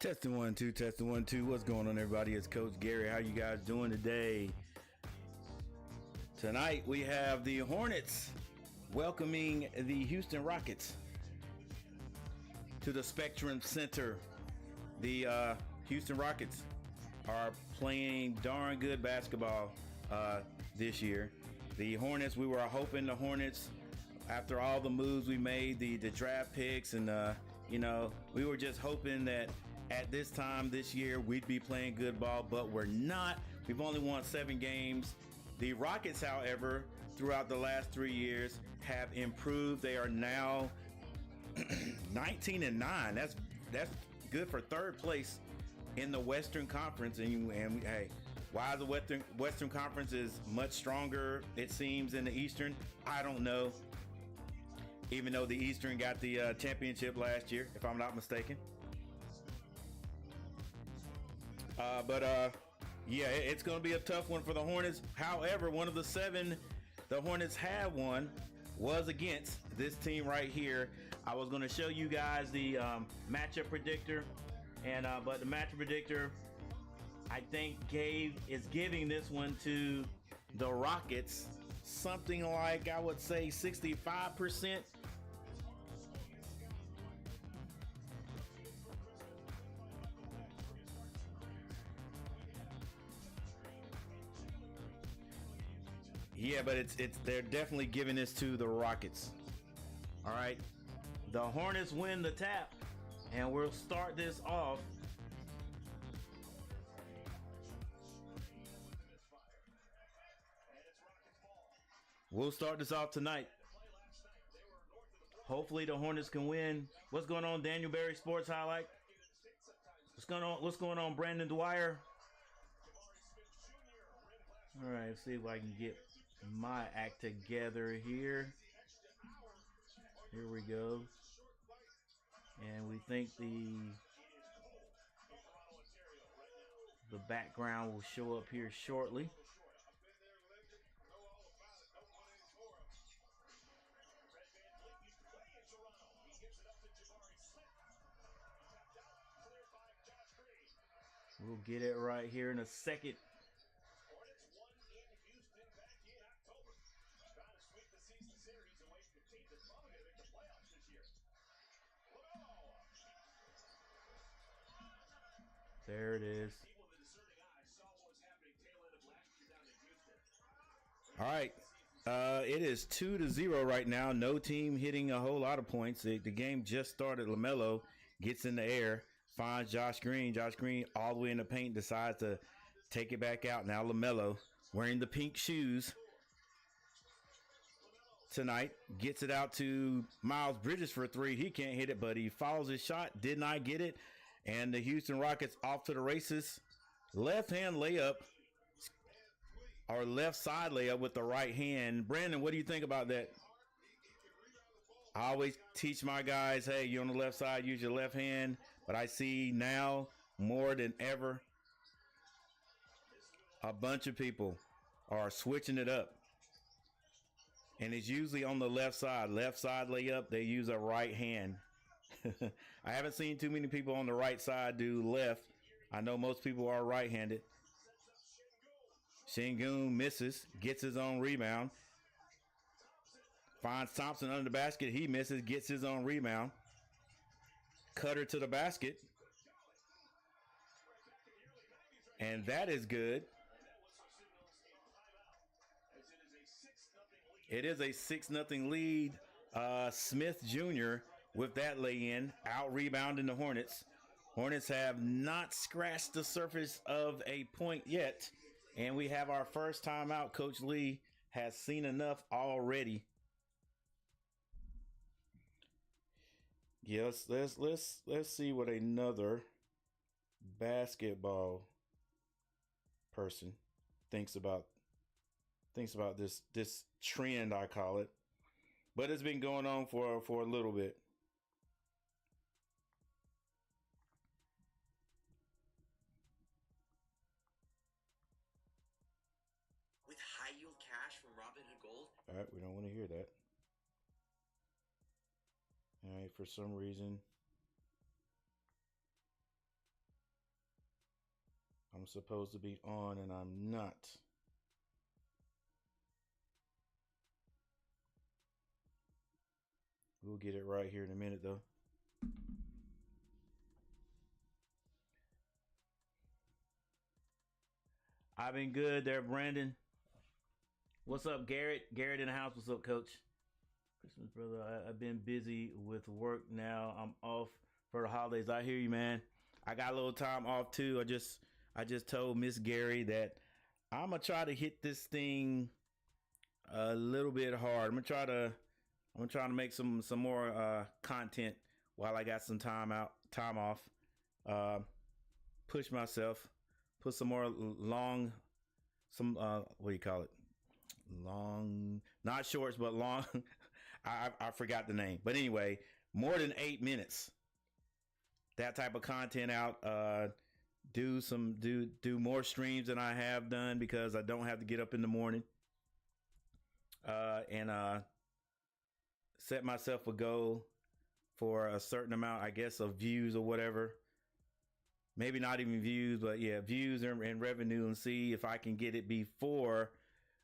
Testing 1 2, testing 1 2. What's going on, everybody? It's Coach Gary. How you guys doing today? Tonight we have the Hornets welcoming the Houston Rockets to the Spectrum Center. The Houston Rockets are playing darn good basketball this year. The Hornets, we were hoping the Hornets, after all the moves we made, the draft picks, and we were just hoping that at this time this year we'd be playing good ball, but we're not. We've only won 7 games. The Rockets, however, throughout the last 3 years have improved. They are now 19-9. That's good for third place in the Western Conference. And hey, why the Western Conference is much stronger, it seems, than the Eastern, I don't know. Even though the Eastern got the championship last year, if I'm not mistaken. Yeah, it's going to be a tough one for the Hornets. However, one of the 7 the Hornets have won was against this team right here. I was going to show you guys the matchup predictor, but the matchup predictor, I think, is giving this one to the Rockets something like, I would say, 65%. Yeah, but it's they're definitely giving this to the Rockets. All right. The Hornets win the tap, and we'll start this off. We'll start this off tonight. Hopefully the Hornets can win. What's going on, Daniel Berry Sports Highlight? What's going on, Brandon Dwyer? All right, let's see if I can get my act together here. Here we go. And we think the background will show up here shortly. We'll get it right here in a second. There it is. All right. It is 2-0 right now. No team hitting a whole lot of points. The game just started. LaMelo gets in the air, finds Josh Green. Josh Green all the way in the paint, decides to take it back out. Now LaMelo, wearing the pink shoes tonight, gets it out to Miles Bridges for 3. He can't hit it, but he follows his shot. Did not get it. And the Houston Rockets off to the races. Left hand layup, or left side layup with the right hand. Brandon, what do you think about that? I always teach my guys, hey, you're on the left side, use your left hand. But I see now more than ever, a bunch of people are switching it up. And it's usually on the left side layup, they use a right hand. I haven't seen too many people on the right side do left. I know most people are right-handed. Şengün misses, gets his own rebound. Finds Thompson under the basket. He misses, gets his own rebound. Cutter to the basket. And that is good. It is a 6-0 lead. Smith Jr. with that lay-in, out-rebounding the Hornets. Hornets have not scratched the surface of a point yet. And we have our first timeout. Coach Lee has seen enough already. Yes, let's see what another basketball person thinks about this trend, I call it. But it's been going on for a little bit. With high yield cash from Robinhood Gold? All right, we don't want to hear that. All right, for some reason, I'm supposed to be on and I'm not. We'll get it right here in a minute, though. I've been good there, Brandon. What's up, Garrett? Garrett in the house. What's up, Coach? Christmas, brother. I've been busy with work now. I'm off for the holidays. I hear you, man. I got a little time off too. I just told Miss Gary that I'm gonna try to hit this thing a little bit hard. I'm gonna try to make some more content while I got some time off. Push myself, put some more what do you call it? Long, not shorts, but long. I forgot the name, but anyway, more than 8 minutes. That type of content out. Do more streams than I have done because I don't have to get up in the morning. And set myself a goal for a certain amount, I guess, of views or whatever. Maybe not even views, but yeah, views and revenue, and see if I can get it before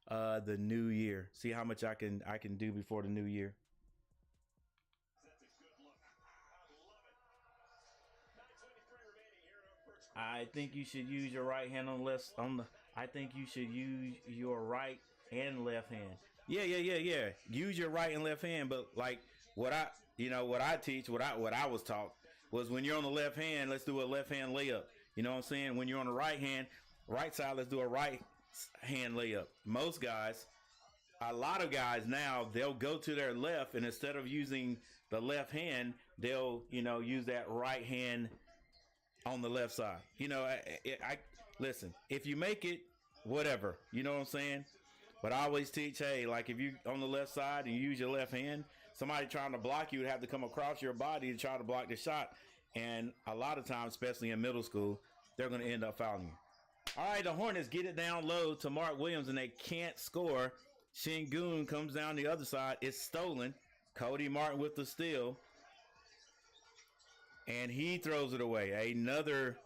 the new year. See how much I can do before the new year. I think you should use your right hand I think you should use your right and left hand. Yeah. Use your right and left hand, but like what I, what I teach, what I was taught was when you're on the left hand, let's do a left hand layup. You know what I'm saying? When you're on the right side, let's do a right hand layup. Most guys, a lot of guys now, they'll go to their left, and instead of using the left hand, they'll, use that right hand on the left side. I listen, if you make it, whatever, you know what I'm saying? But I always teach, hey, like if you on the left side and you use your left hand, somebody trying to block you would have to come across your body to try to block the shot. And a lot of times, especially in middle school, they're going to end up fouling you. All right, the Hornets get it down low to Mark Williams, and they can't score. Shingun comes down the other side. It's stolen. Cody Martin with the steal. And he throws it away. Another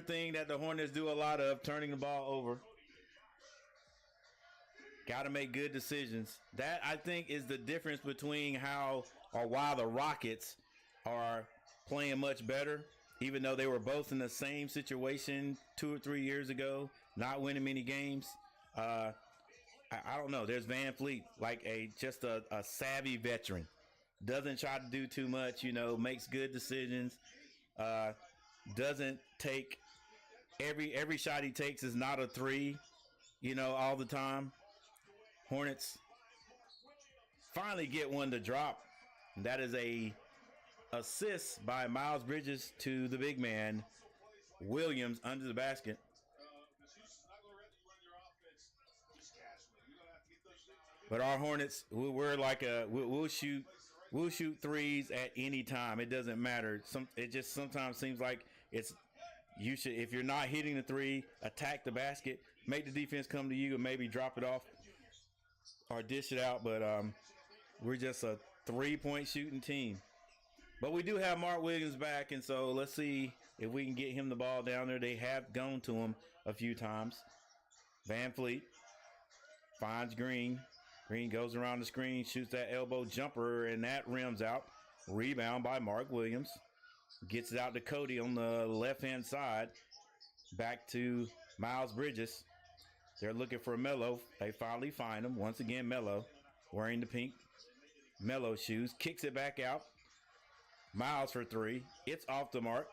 thing that the Hornets do a lot of, turning the ball over. Got to make good decisions. That, I think, is the difference between how or why the Rockets are playing much better, even though they were both in the same situation 2 or 3 years ago, not winning many games. I don't know. There's Van Fleet, like just a savvy veteran. Doesn't try to do too much, makes good decisions. Doesn't take every shot he takes is not a three, all the time. Hornets finally get one to drop. That is a assist by Miles Bridges to the big man Williams under the basket. But our Hornets, we're like we'll shoot threes at any time. It doesn't matter. It just sometimes seems like you should, if you're not hitting the three, attack the basket, make the defense come to you, and maybe drop it off or dish it out. But we're just a 3-point shooting team. But we do have Mark Williams back, and so let's see if we can get him the ball down there. They have gone to him a few times. Van Fleet finds Green. Green goes around the screen, shoots that elbow jumper, and that rims out. Rebound by Mark Williams. Gets it out to Cody on the left-hand side. Back to Miles Bridges. They're looking for Melo. They finally find him. Once again, Melo wearing the pink Melo shoes. Kicks it back out. Miles for three. It's off the mark.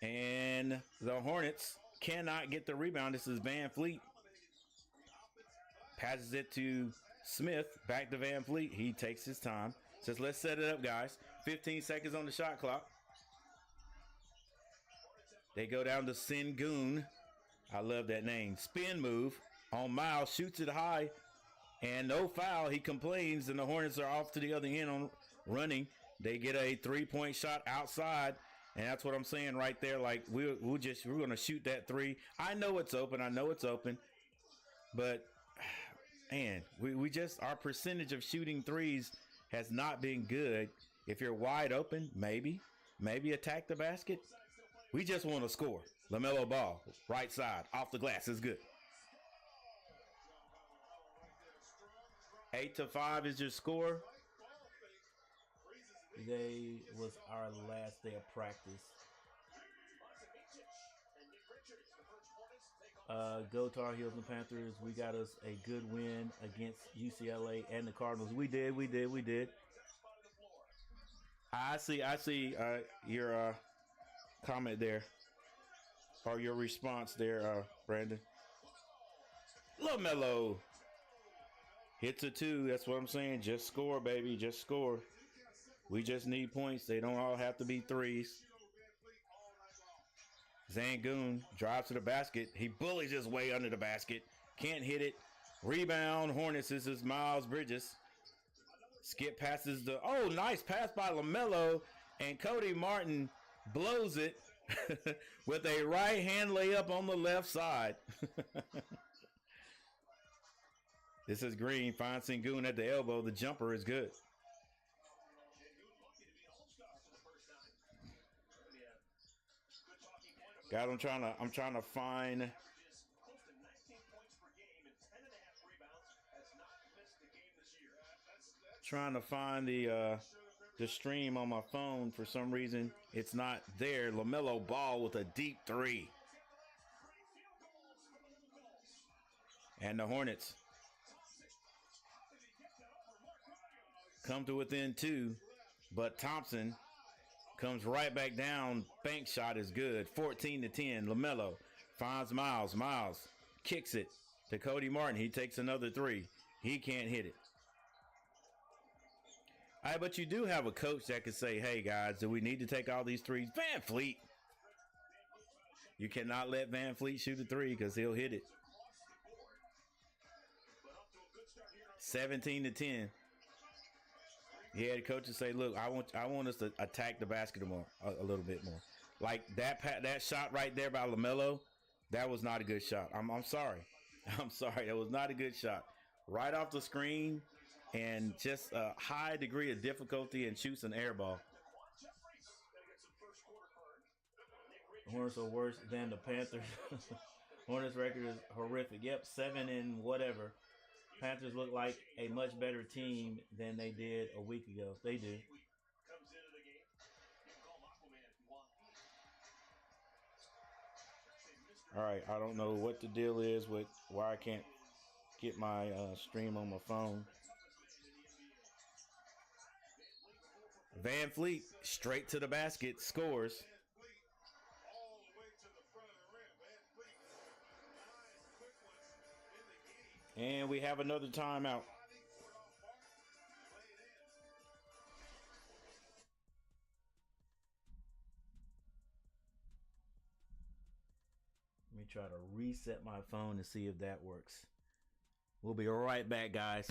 And the Hornets cannot get the rebound. This is Van Fleet. Passes it to Smith. Back to Van Fleet. He takes his time. Says, let's set it up, guys. 15 seconds on the shot clock. They go down to Sengun. I love that name. Spin move on Miles. Shoots it high. And no foul. He complains, and the Hornets are off to the other end on running. They get a 3-point shot outside. And that's what I'm saying right there. Like, we're going to shoot that three. I know it's open. But, man, we just, our percentage of shooting threes has not been good. If you're wide open, maybe attack the basket. We just want to score. LaMelo Ball, right side, off the glass is good. 8-5 is your score. Today was our last day of practice. Go Tar Heels and Panthers. We got us a good win against UCLA and the Cardinals. We did. I see your comment there, or your response there, Brandon. LaMelo hits a 2. That's what I'm saying. Just score, baby. Just score. We just need points. They don't all have to be threes. Zangoon drives to the basket. He bullies his way under the basket. Can't hit it. Rebound. Hornets. This is Miles Bridges. Skip passes the... Oh, nice pass by LaMelo. And Cody Martin blows it with a right-hand layup on the left side. This is Green. Finds Sengun at the elbow. The jumper is good. God, I'm trying to find... Trying to find the stream on my phone. For some reason, it's not there. LaMelo Ball with a deep 3. And the Hornets come to within 2, but Thompson comes right back down. Bank shot is good. 14-10. LaMelo finds Miles. Miles kicks it to Cody Martin. He takes another 3. He can't hit it. All right, but you do have a coach that could say, hey, guys, do we need to take all these threes? Van Fleet. You cannot let Van Fleet shoot a 3 because he'll hit it. 17-10. Yeah, the coaches say, look, I want us to attack the basket more, a little bit more. Like that shot right there by LaMelo, that was not a good shot. I'm sorry. I'm sorry. That was not a good shot. Right off the screen and just a high degree of difficulty and shoots an air ball. Hornets are worse than the Panthers. Hornets record is horrific. Yep, 7 and whatever. Panthers look like a much better team than they did a week ago. They do. All right, I don't know what the deal is with why I can't get my stream on my phone. Van Fleet straight to the basket, scores. And we have another timeout. Let me try to reset my phone to see if that works. We'll be right back, guys.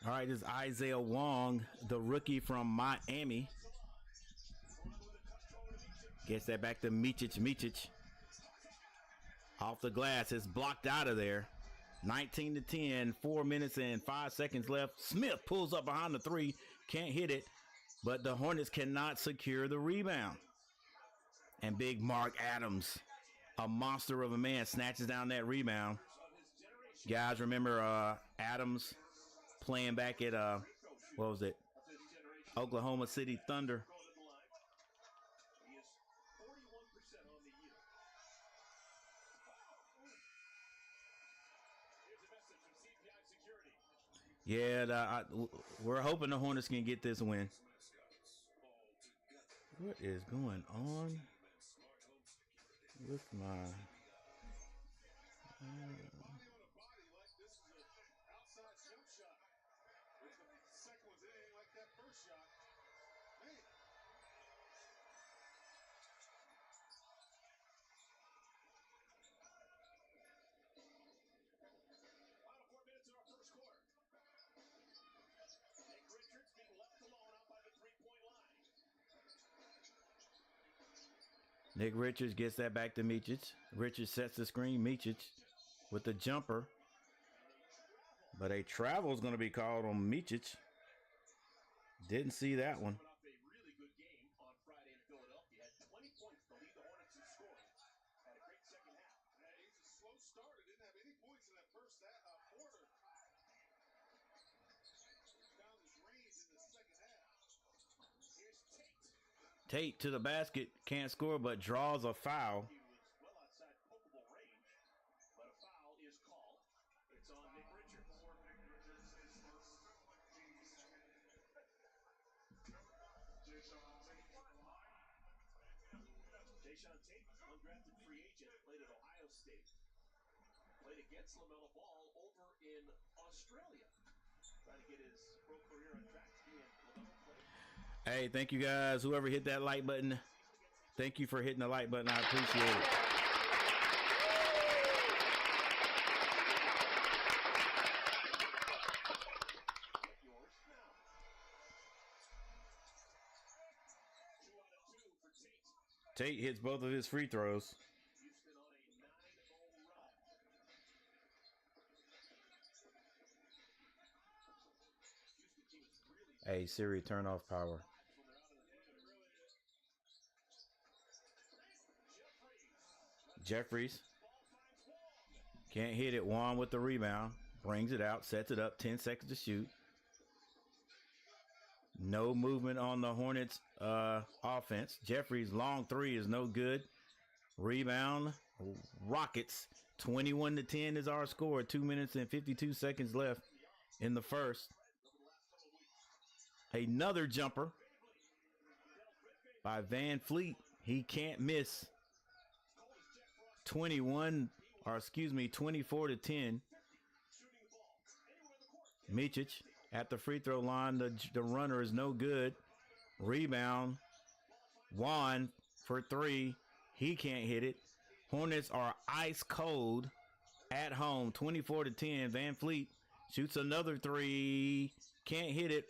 All right, this is Isaiah Wong, the rookie from Miami. Gets that back to Micic. Off the glass, it's blocked out of there. 19-10, 4 minutes and 5 seconds left. Smith pulls up behind the 3, can't hit it, but the Hornets cannot secure the rebound. And big Mark Adams, a monster of a man, snatches down that rebound. Guys, remember Adams playing back at what was it? Oklahoma City Thunder. Yeah, we're hoping the Hornets can get this win. What is going on with my... Nick Richards gets that back to Micic. Richards sets the screen. Micic with the jumper. But a travel is going to be called on Micic. Didn't see that one. Tate to the basket, can't score, but draws a foul. Undrafted free agent, played at Ohio State. Played against LaMelo Ball over in Australia. Trying to get his pro career on track to be in LaMelo play. Hey, thank you guys. Whoever hit that like button, thank you for hitting the like button. I appreciate it. Tate hits both of his free throws. Hey, Siri, turn off power. Jeffries can't hit it. Juan with the rebound. Brings it out, sets it up. 10 seconds to shoot. No movement on the Hornets offense. Jeffries' long three is no good. Rebound. Rockets. 21-10 is our score. 2 minutes and 52 seconds left in the first. Another jumper by Van Fleet. He can't miss. 24-10. Micic at the free throw line. The runner is no good. Rebound. Juan for three. He can't hit it. Hornets are ice cold at home. 24-10. Van Fleet shoots another three. Can't hit it.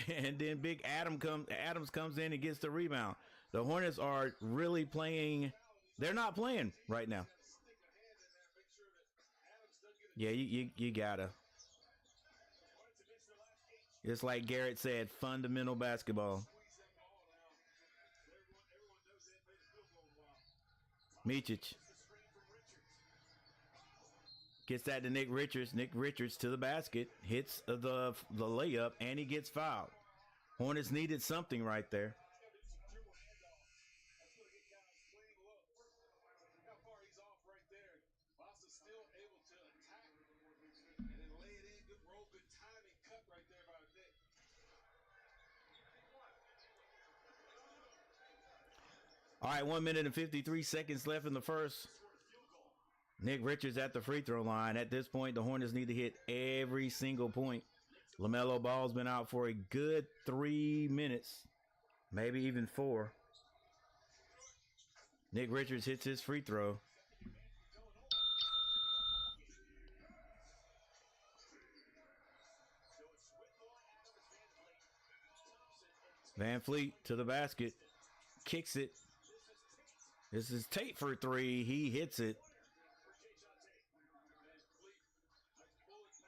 And then Big Adams comes in and gets the rebound. The Hornets are really playing. They're not playing right now. Yeah, you gotta. It's like Garrett said, fundamental basketball. Micic gets that to Nick Richards. Nick Richards to the basket, hits the layup, and he gets fouled. Hornets needed something right there. All right, 1 minute and 53 seconds left in the first. Nick Richards at the free throw line. At this point, the Hornets need to hit every single point. LaMelo Ball's been out for a good 3 minutes, maybe even 4. Nick Richards hits his free throw. Van Fleet to the basket, kicks it. This is Tate for three. He hits it.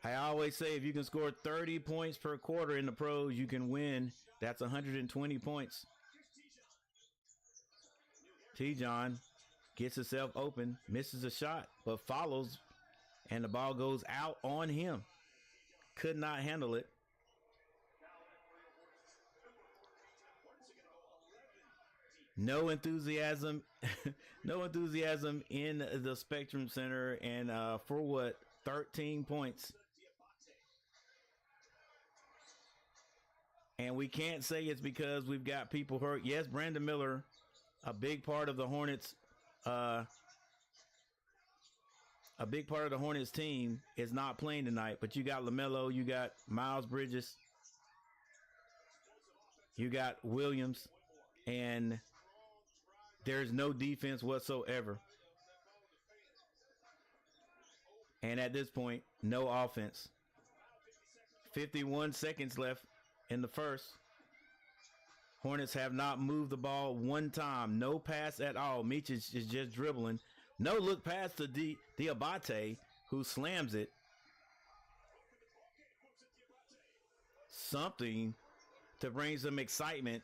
I always say if you can score 30 points per quarter in the pros, you can win. That's 120 points. T-John gets himself open, misses a shot, but follows and the ball goes out on him. Could not handle it. No enthusiasm, no enthusiasm in the Spectrum Center, and for what, 13 points. And we can't say it's because we've got people hurt. Yes, Brandon Miller, a big part of the Hornets, a big part of the Hornets team is not playing tonight. But you got LaMelo, you got Miles Bridges, you got Williams, and there's no defense whatsoever. And at this point, no offense. 51 seconds left in the first. Hornets have not moved the ball one time. No pass at all. Micic is just dribbling. No look pass to Diabate, who slams it. Something to bring some excitement.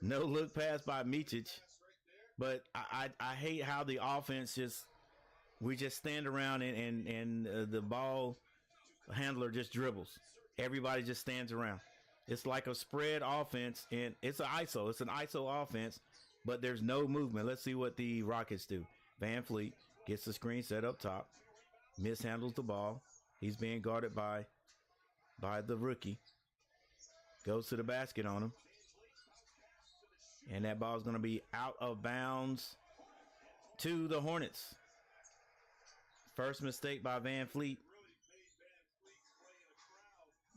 No look pass by Micic. But I hate how the offense we just stand around and the ball handler just dribbles. Everybody just stands around. It's like a spread offense, and it's an ISO. It's an ISO offense, but there's no movement. Let's see what the Rockets do. Van Fleet gets the screen set up top, mishandles the ball. He's being guarded by the rookie. Goes to the basket on him. And that ball is going to be out of bounds to the Hornets. First mistake by Van Fleet.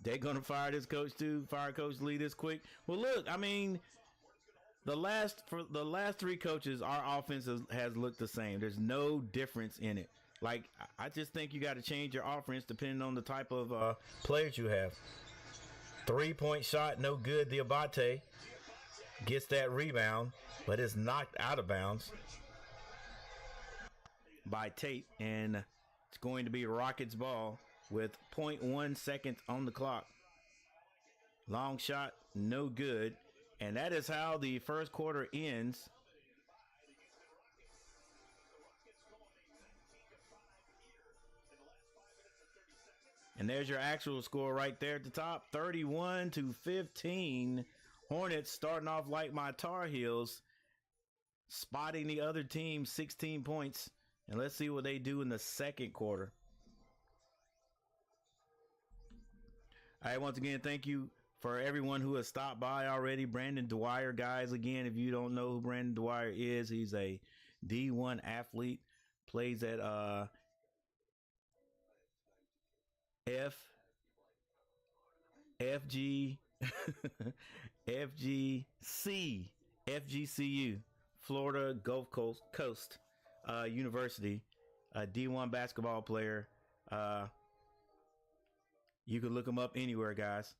They're going to fire this coach too. Fire Coach Lee this quick. Well, look, I mean, the last three coaches, our offense has looked the same. There's no difference in it. Like, I just think you got to change your offense depending on the type of players you have. 3-point shot, no good. Diabate gets that rebound, but it's knocked out of bounds by Tate, and it's going to be Rockets ball with 0.1 seconds on the clock. Long shot, no good. And that is how the first quarter ends. And there's your actual score right there at the top. 31-15. Hornets starting off like my Tar Heels, spotting the other team 16 points. And let's see what they do in the second quarter. All right, once again, thank you for everyone who has stopped by already. Brandon Dwyer, guys, again, if you don't know who Brandon Dwyer is, he's a D1 athlete, plays at FGCU, Florida Gulf Coast University, a D1 basketball player. You can look him up anywhere, guys.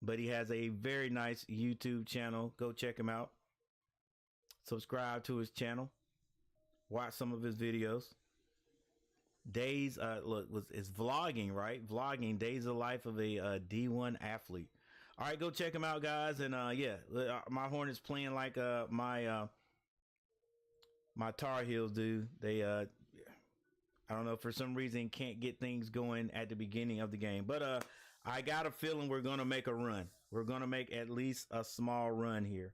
But he has a very nice YouTube channel. Go check him out. Subscribe to his channel. Watch some of his videos. Days, it's vlogging, right? Vlogging, days of life of a D1 athlete. All right, go check him out, guys. And yeah, my Hornets playing like my Tar Heels do. They I don't know, for some reason can't get things going at the beginning of the game. But I got a feeling we're going to make a run. We're going to make at least a small run here.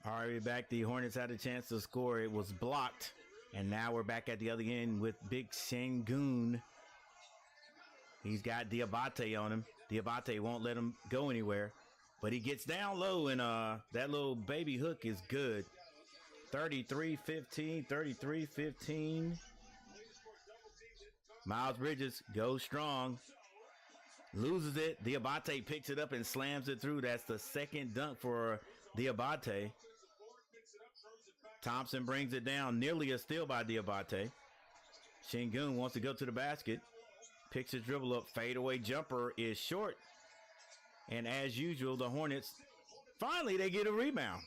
All right, we're back. The Hornets had a chance to score. It was blocked. And now we're back at the other end with Big Sengun. He's got Diabate on him. Diabate won't let him go anywhere. But he gets down low, and that little baby hook is good. 33-15, 33-15. Miles Bridges goes strong. Loses it. Diabate picks it up and slams it through. That's the second dunk for Diabate. Thompson brings it down. Nearly a steal by Diabate. Sengun wants to go to the basket. Picks his dribble up. Fadeaway jumper is short. And as usual, the Hornets, finally they get a rebound.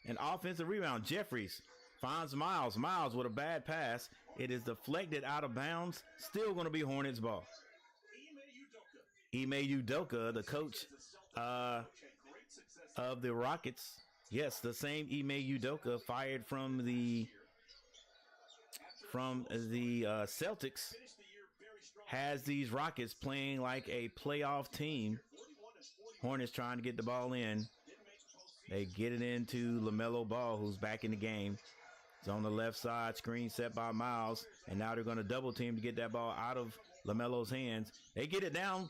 An offensive rebound. Jeffries finds Miles. Miles with a bad pass. It is deflected out of bounds. Still going to be Hornets ball. Ime Udoka, the coach of the Rockets. Yes, the same Ime Udoka fired from the Celtics has these Rockets playing like a playoff team. Hornets trying to get the ball in. They get it into LaMelo Ball, who's back in the game. It's on the left side, screen set by Miles, and now they're going to double team to get that ball out of LaMelo's hands. They get it down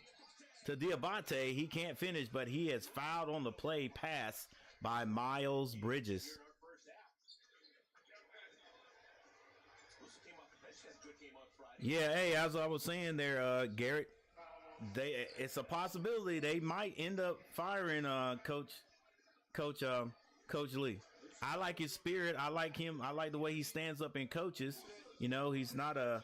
to Diabate. He can't finish, but he has fouled on the play pass by Miles Bridges. Yeah, hey, as I was saying there, Garrett, it's a possibility they might end up firing Coach Lee. I like his spirit. I like him. I like the way he stands up and coaches. You know, he's not a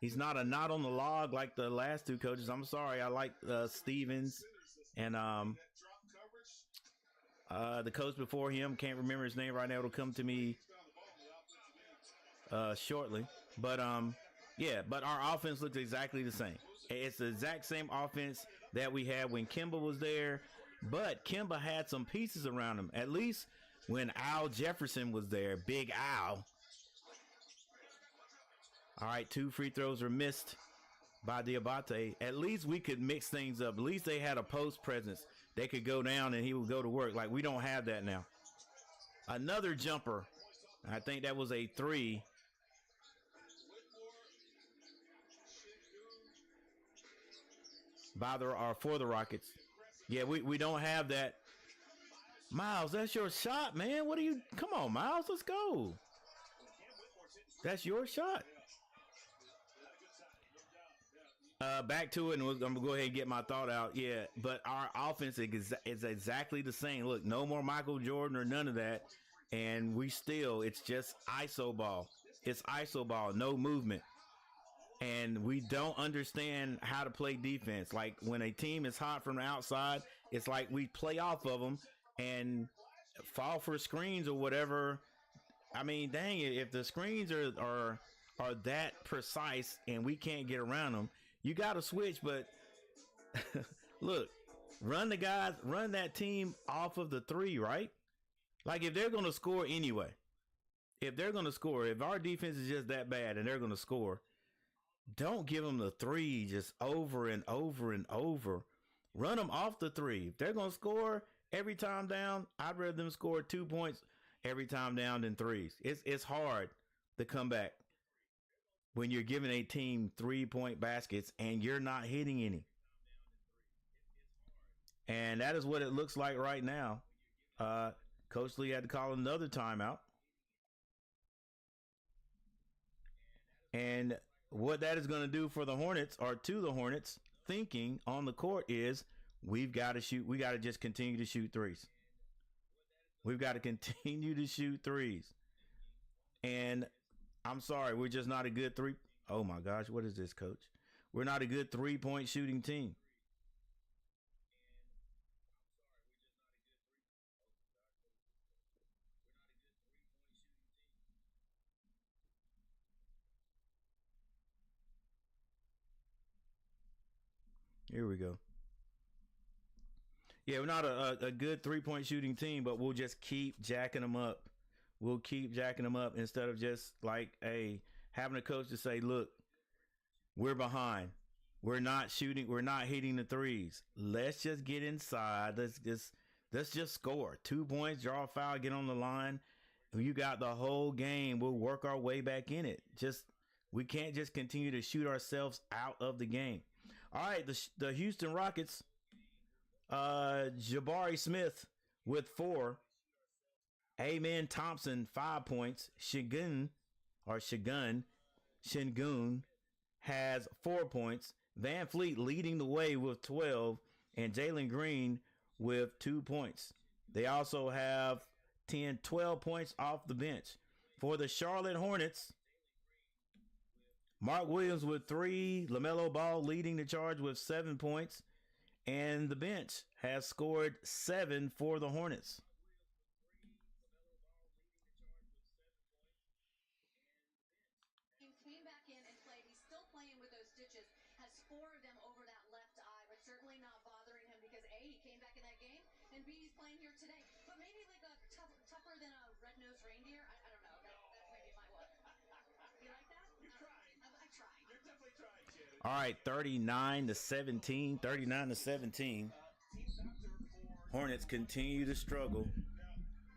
knot on the log like the last two coaches. I'm sorry. I like Stevens and the coach before him. Can't remember his name right now. It'll come to me shortly. But yeah, but our offense looks exactly the same. It's the exact same offense that we had when Kemba was there, but Kemba had some pieces around him. At least when Al Jefferson was there, Big Al. All right, 2 free throws were missed by Diabate. At least we could mix things up. At least they had a post presence. They could go down and he would go to work. Like, we don't have that now. Another jumper. I think that was a 3. For the Rockets. Yeah, we don't have that. Miles, that's your shot, man. What are you? Come on, Miles, let's go. That's your shot. Back to it, and I'm gonna go ahead and get my thought out. Yeah, but our offense is exactly the same. Look, no more Michael Jordan or none of that, and it's just ISO ball. It's ISO ball, no movement. And we don't understand how to play defense. Like, when a team is hot from the outside, it's like we play off of them and fall for screens or whatever. I mean, dang it, if the screens are that precise and we can't get around them, you got to switch. But look, run that team off of the 3, right? Like, if they're going to score anyway, if our defense is just that bad and they're going to score, don't give them the 3 just over and over and over. Run them off the 3. If they're going to score every time down, I'd rather them score 2 points every time down than 3s. It's hard to come back when you're giving a team 3-point baskets and you're not hitting any. And that is what it looks like right now. Coach Lee had to call another timeout. And what that is going to do for the Hornets, or to the Hornets, thinking on the court, is we've got to shoot. We got to just continue to shoot 3s. We've got to continue to shoot 3s. And I'm sorry, we're just not a good 3. Oh my gosh, what is this, coach? We're not a good 3-point shooting team. Here we go. Yeah, we're not a good 3-point shooting team, but we'll just keep jacking them up. We'll keep jacking them up instead of just like having a coach to say, look, we're behind. We're not shooting. We're not hitting the 3s. Let's just get inside. Let's just score 2 points, draw a foul, get on the line. You got the whole game. We'll work our way back in it. We can't just continue to shoot ourselves out of the game. All right, the Houston Rockets, Jabari Smith with 4. Amen Thompson, 5 points. Shingun has 4 points. Van Fleet leading the way with 12. And Jalen Green with 2 points. They also have 12 points off the bench. For the Charlotte Hornets, Mark Williams with 3. LaMelo Ball leading the charge with 7 points. And the bench has scored 7 for the Hornets. Came back in and played. He's still playing with those stitches. Has 4 of them over that left eye, but certainly not bothering him because A, he came back in that game, and B, he's playing here today. But maybe like a tougher than a red-nosed reindeer. I don't know. That's maybe my one. You like that? You're trying. I tried. You're definitely trying, Shannon. All right, 39-17. 39-17. Hornets continue to struggle,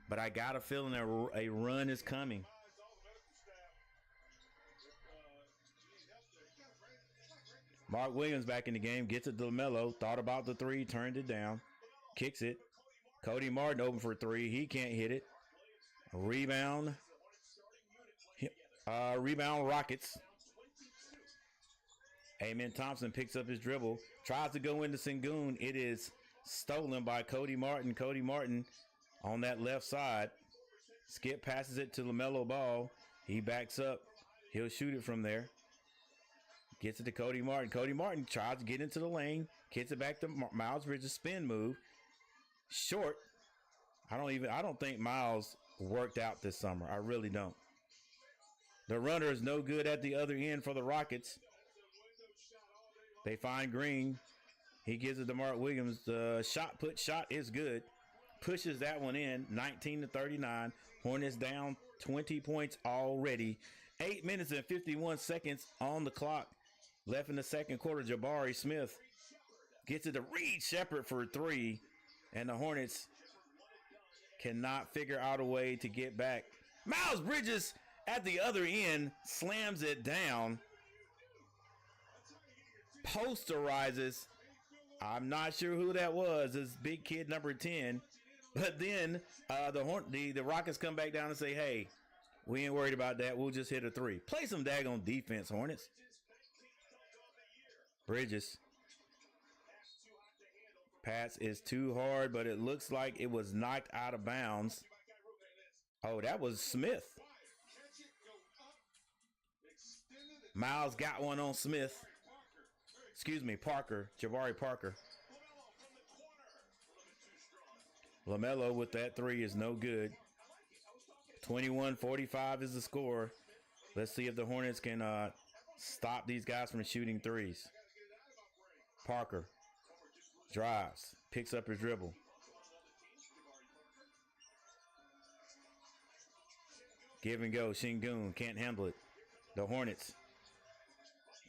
but I got a feeling a run is coming. Mark Williams back in the game, gets it to LaMelo, thought about the 3, turned it down, kicks it. Cody Martin open for 3, he can't hit it. Rebound Rockets. Amen Thompson picks up his dribble, tries to go into Sengun. It is stolen by Cody Martin. Cody Martin on that left side. Skip passes it to LaMelo Ball. He backs up. He'll shoot it from there. Gets it to Cody Martin. Cody Martin tries to get into the lane. Gets it back to Miles Bridges. Spin move. Short. I don't think Miles worked out this summer. I really don't. The runner is no good at the other end for the Rockets. They find Green. He gives it to Mark Williams. The shot is good. Pushes that one in. 19-39. Hornets down 20 points already. 8 minutes and 51 seconds on the clock. Left in the second quarter. Jabari Smith gets it to Reed Shepherd for 3. And the Hornets cannot figure out a way to get back. Miles Bridges at the other end slams it down. Posterizes. I'm not sure who that was. It's big kid number 10. But then the Rockets come back down and say, hey, we ain't worried about that. We'll just hit a 3. Play some daggone defense, Hornets. Bridges. Pass is too hard, but it looks like it was knocked out of bounds. Oh, that was Smith. Miles got one on Smith. Excuse me, Parker. Jabari Parker. LaMelo with that 3 is no good. 21-45 is the score. Let's see if the Hornets can stop these guys from shooting 3s. Parker drives, picks up his dribble. Give and go. Shingun can't handle it. The Hornets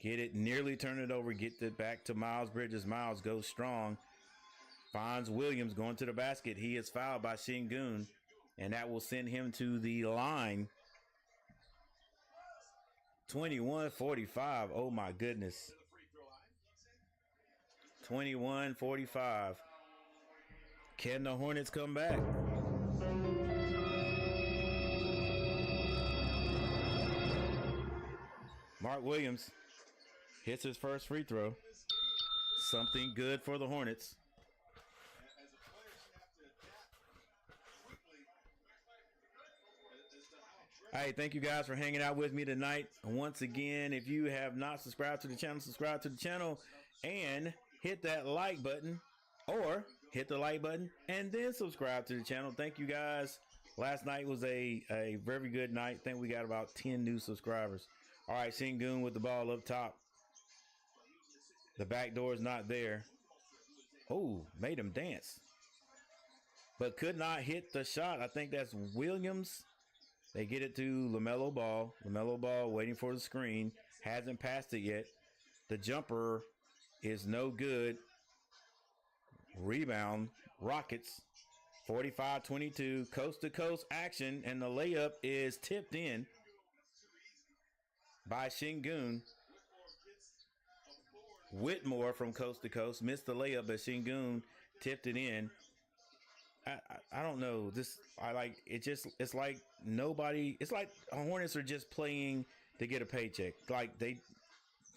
get it, nearly turn it over, get it back to Miles Bridges. Miles goes strong. Finds Williams going to the basket. He is fouled by Shingun, and that will send him to the line. 21-45. Oh, my goodness. 21-45. Can the Hornets come back? Mark Williams hits his first free throw. Something good for the Hornets. Hey, thank you guys for hanging out with me tonight. Once again, if you have not subscribed to the channel, subscribe to the channel and hit that like button, or hit the like button and then subscribe to the channel. Thank you guys. Last night was a very good night. I think we got about 10 new subscribers. All right, Shingun with the ball up top. The back door is not there. Oh, made him dance. But could not hit the shot. I think that's Williams. They get it to LaMelo Ball. LaMelo Ball waiting for the screen. Hasn't passed it yet. The jumper is no good. Rebound, Rockets. 45-22, coast to coast action, and the layup is tipped in by Şengün. Whitmore from coast to coast missed the layup, but Şengün tipped it in. I don't know. It's like nobody, it's like Hornets are just playing to get a paycheck. Like they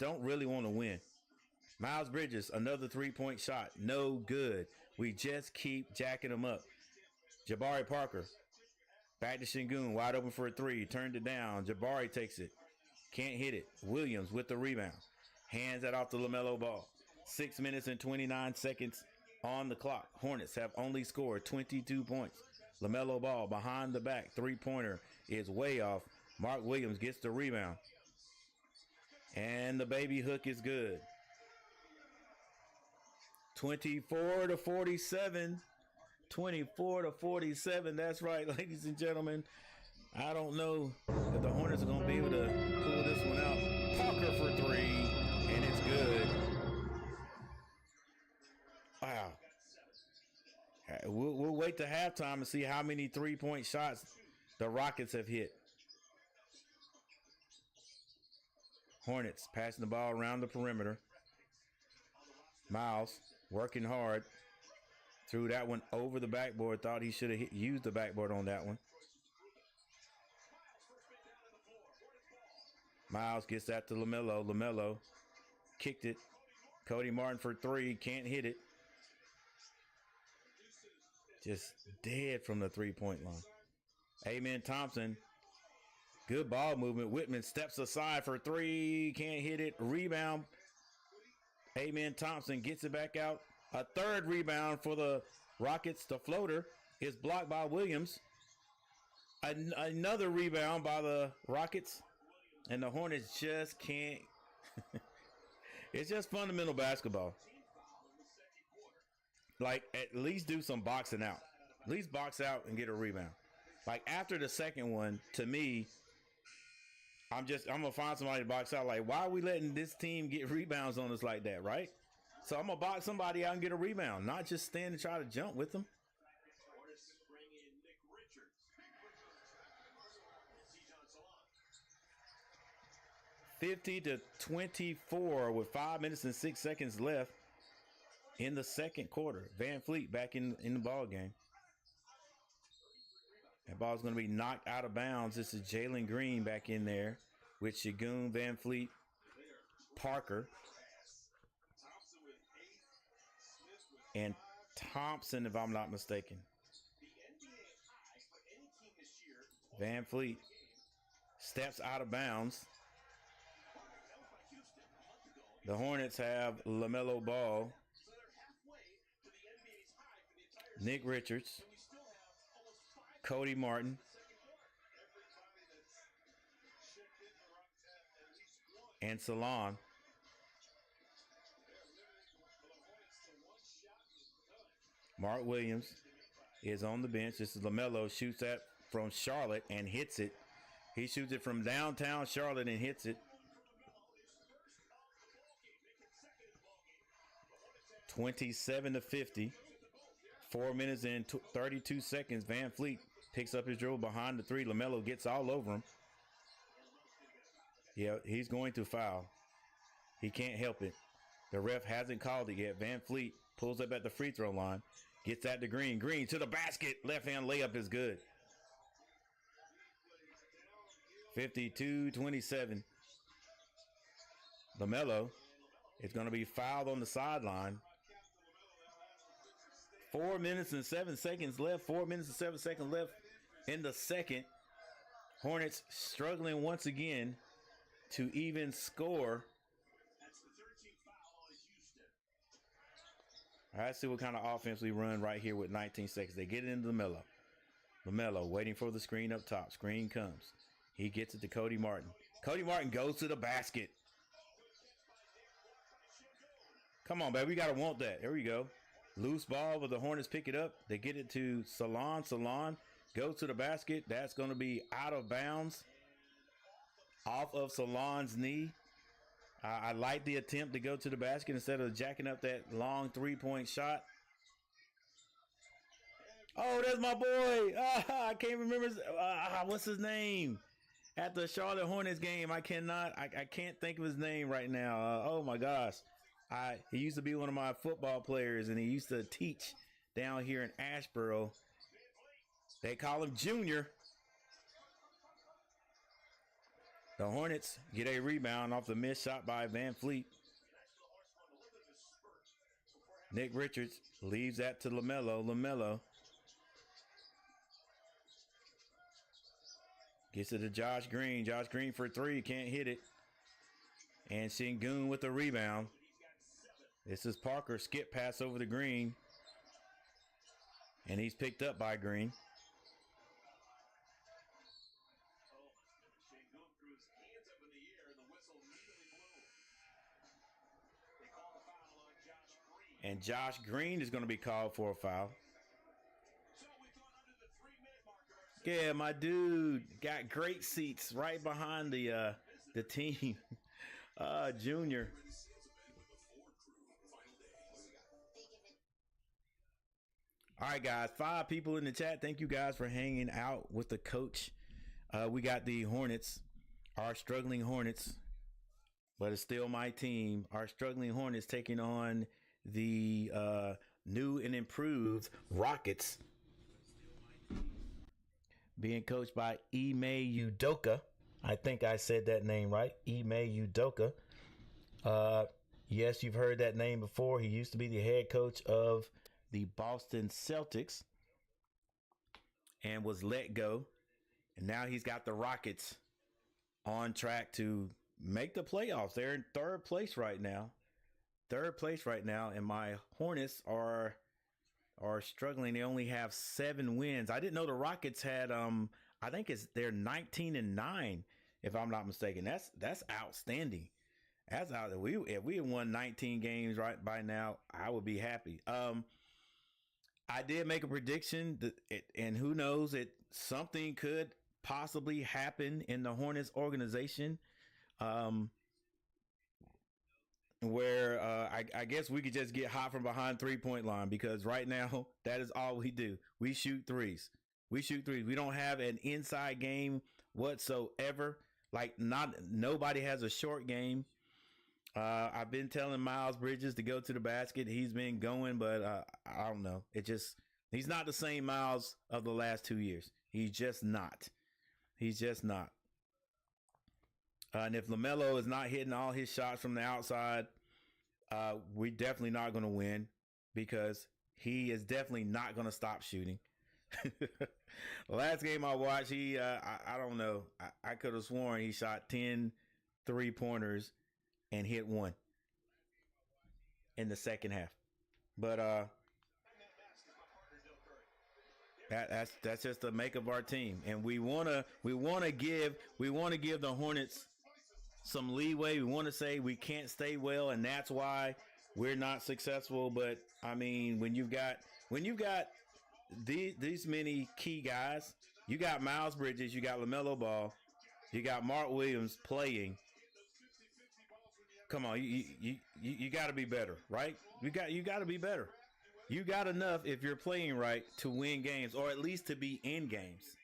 don't really want to win. Miles Bridges, another 3-point shot. No good. We just keep jacking them up. Jabari Parker, back to Şengün, wide open for a three. Turned it down. Jabari takes it. Can't hit it. Williams with the rebound. Hands that off to LaMelo Ball. 6 minutes and 29 seconds on the clock. Hornets have only scored 22 points. LaMelo Ball behind the back. Three-pointer is way off. Mark Williams gets the rebound. And the baby hook is good. 24-47. 24-47. That's right, ladies and gentlemen. I don't know if the Hornets are going to be able to pull this one out. Parker for three, and it's good. Wow. We'll wait to halftime and see how many three-point shots the Rockets have hit. Hornets passing the ball around the perimeter. Miles working hard. Threw that one over the backboard. Thought he should have used the backboard on that one. Miles gets that to LaMelo. LaMelo kicked it. Cody Martin for three. Can't hit it. Just dead from the three-point line. Amen Thompson. Good ball movement. Whitman steps aside for three. Can't hit it. Rebound. Amen Thompson gets it back out. A third rebound for the Rockets. The floater is blocked by Williams. Another rebound by the Rockets. And the Hornets just can't. It's just fundamental basketball. Like, at least do some boxing out. At least box out and get a rebound. Like, after the second one, to me, I'm going to find somebody to box out. Like, why are we letting this team get rebounds on us like that, right? So I'm going to box somebody out and get a rebound, not just stand and try to jump with them. 50-24 with 5 minutes and 6 seconds left in the second quarter. Van Fleet back in the ball game. That ball's going to be knocked out of bounds. This is Jalen Green back in there with Şengün, Van Fleet, Parker, and Thompson, if I'm not mistaken. Van Fleet steps out of bounds. The Hornets have LaMelo Ball, Nick Richards, Cody Martin, and Salon. Mark Williams is on the bench. This is LaMelo, shoots that from Charlotte and hits it. He shoots it from downtown Charlotte and hits it. 27-50. 4 minutes and 32 seconds. Van Fleet picks up his dribble behind the three. LaMelo gets all over him. Yeah, he's going to foul. He can't help it. The ref hasn't called it yet. Van Fleet pulls up at the free throw line. Gets that to Green. Green to the basket. Left-hand layup is good. 52-27. LaMelo is going to be fouled on the sideline. 4 minutes and 7 seconds left. 4 minutes and 7 seconds left in the second. Hornets struggling once again to even score. All right, let's see what kind of offense we run right here with 19 seconds. They get it into LaMelo. LaMelo waiting for the screen up top. Screen comes. He gets it to Cody Martin. Cody Martin goes to the basket. Come on, baby. We got to want that. There we go. Loose ball, but the Hornets pick it up. They get it to Salon. Salon goes to the basket. That's going to be out of bounds. Off of Salon's knee. I like the attempt to go to the basket instead of jacking up that long three-point shot. Oh, that's my boy. I can't remember. What's his name? At the Charlotte Hornets game, I can't think of his name right now. Oh my gosh. He used to be one of my football players, and he used to teach down here in Asheboro. They call him Junior. The Hornets get a rebound off the missed shot by Van Fleet. Nick Richards leaves that to LaMelo. LaMelo gets it to Josh Green. Josh Green for three. Can't hit it. And Sengun with the rebound. This is Parker. Skip pass over to Green. And he's picked up by Green. And Josh Green is going to be called for a foul. Yeah, my dude got great seats right behind the team. Junior. All right, guys. 5 people in the chat. Thank you guys for hanging out with the coach. We got the Hornets, our struggling Hornets, but it's still my team. Our struggling Hornets taking on the new and improved Rockets, being coached by Ime Udoka. I think I said that name right. Ime Udoka. Yes, you've heard that name before. He used to be the head coach of the Boston Celtics and was let go. And now he's got the Rockets on track to make the playoffs. They're in third place right now. And my Hornets are struggling. They only have 7 wins. I didn't know the Rockets had I think they're 19-9, if I'm not mistaken. That's outstanding. That's out. If we had won 19 games right by now, I would be happy. I did make a prediction and who knows, something could possibly happen in the Hornets organization. Where I guess we could just get hot from behind 3-point line, because right now that is all we do. We shoot threes. We don't have an inside game whatsoever. Like nobody has a short game. I've been telling Miles Bridges to go to the basket. He's been going, but I don't know. He's not the same Miles of the last 2 years. He's just not. And if LaMelo is not hitting all his shots from the outside, we're definitely not going to win, because he is definitely not going to stop shooting. The last game I watched, I don't know. I could have sworn he shot 10 3-pointers and hit 1 in the second half. But that's just the make of our team, and we wanna give the Hornets some leeway. We want to say we can't stay well, and that's why we're not successful. But I mean, when you've got these many key guys, you got Miles Bridges, you got LaMelo Ball, you got Mark Williams playing. Come on, you got to be better, right? You got to be better. You got enough if you're playing right to win games, or at least to be in games.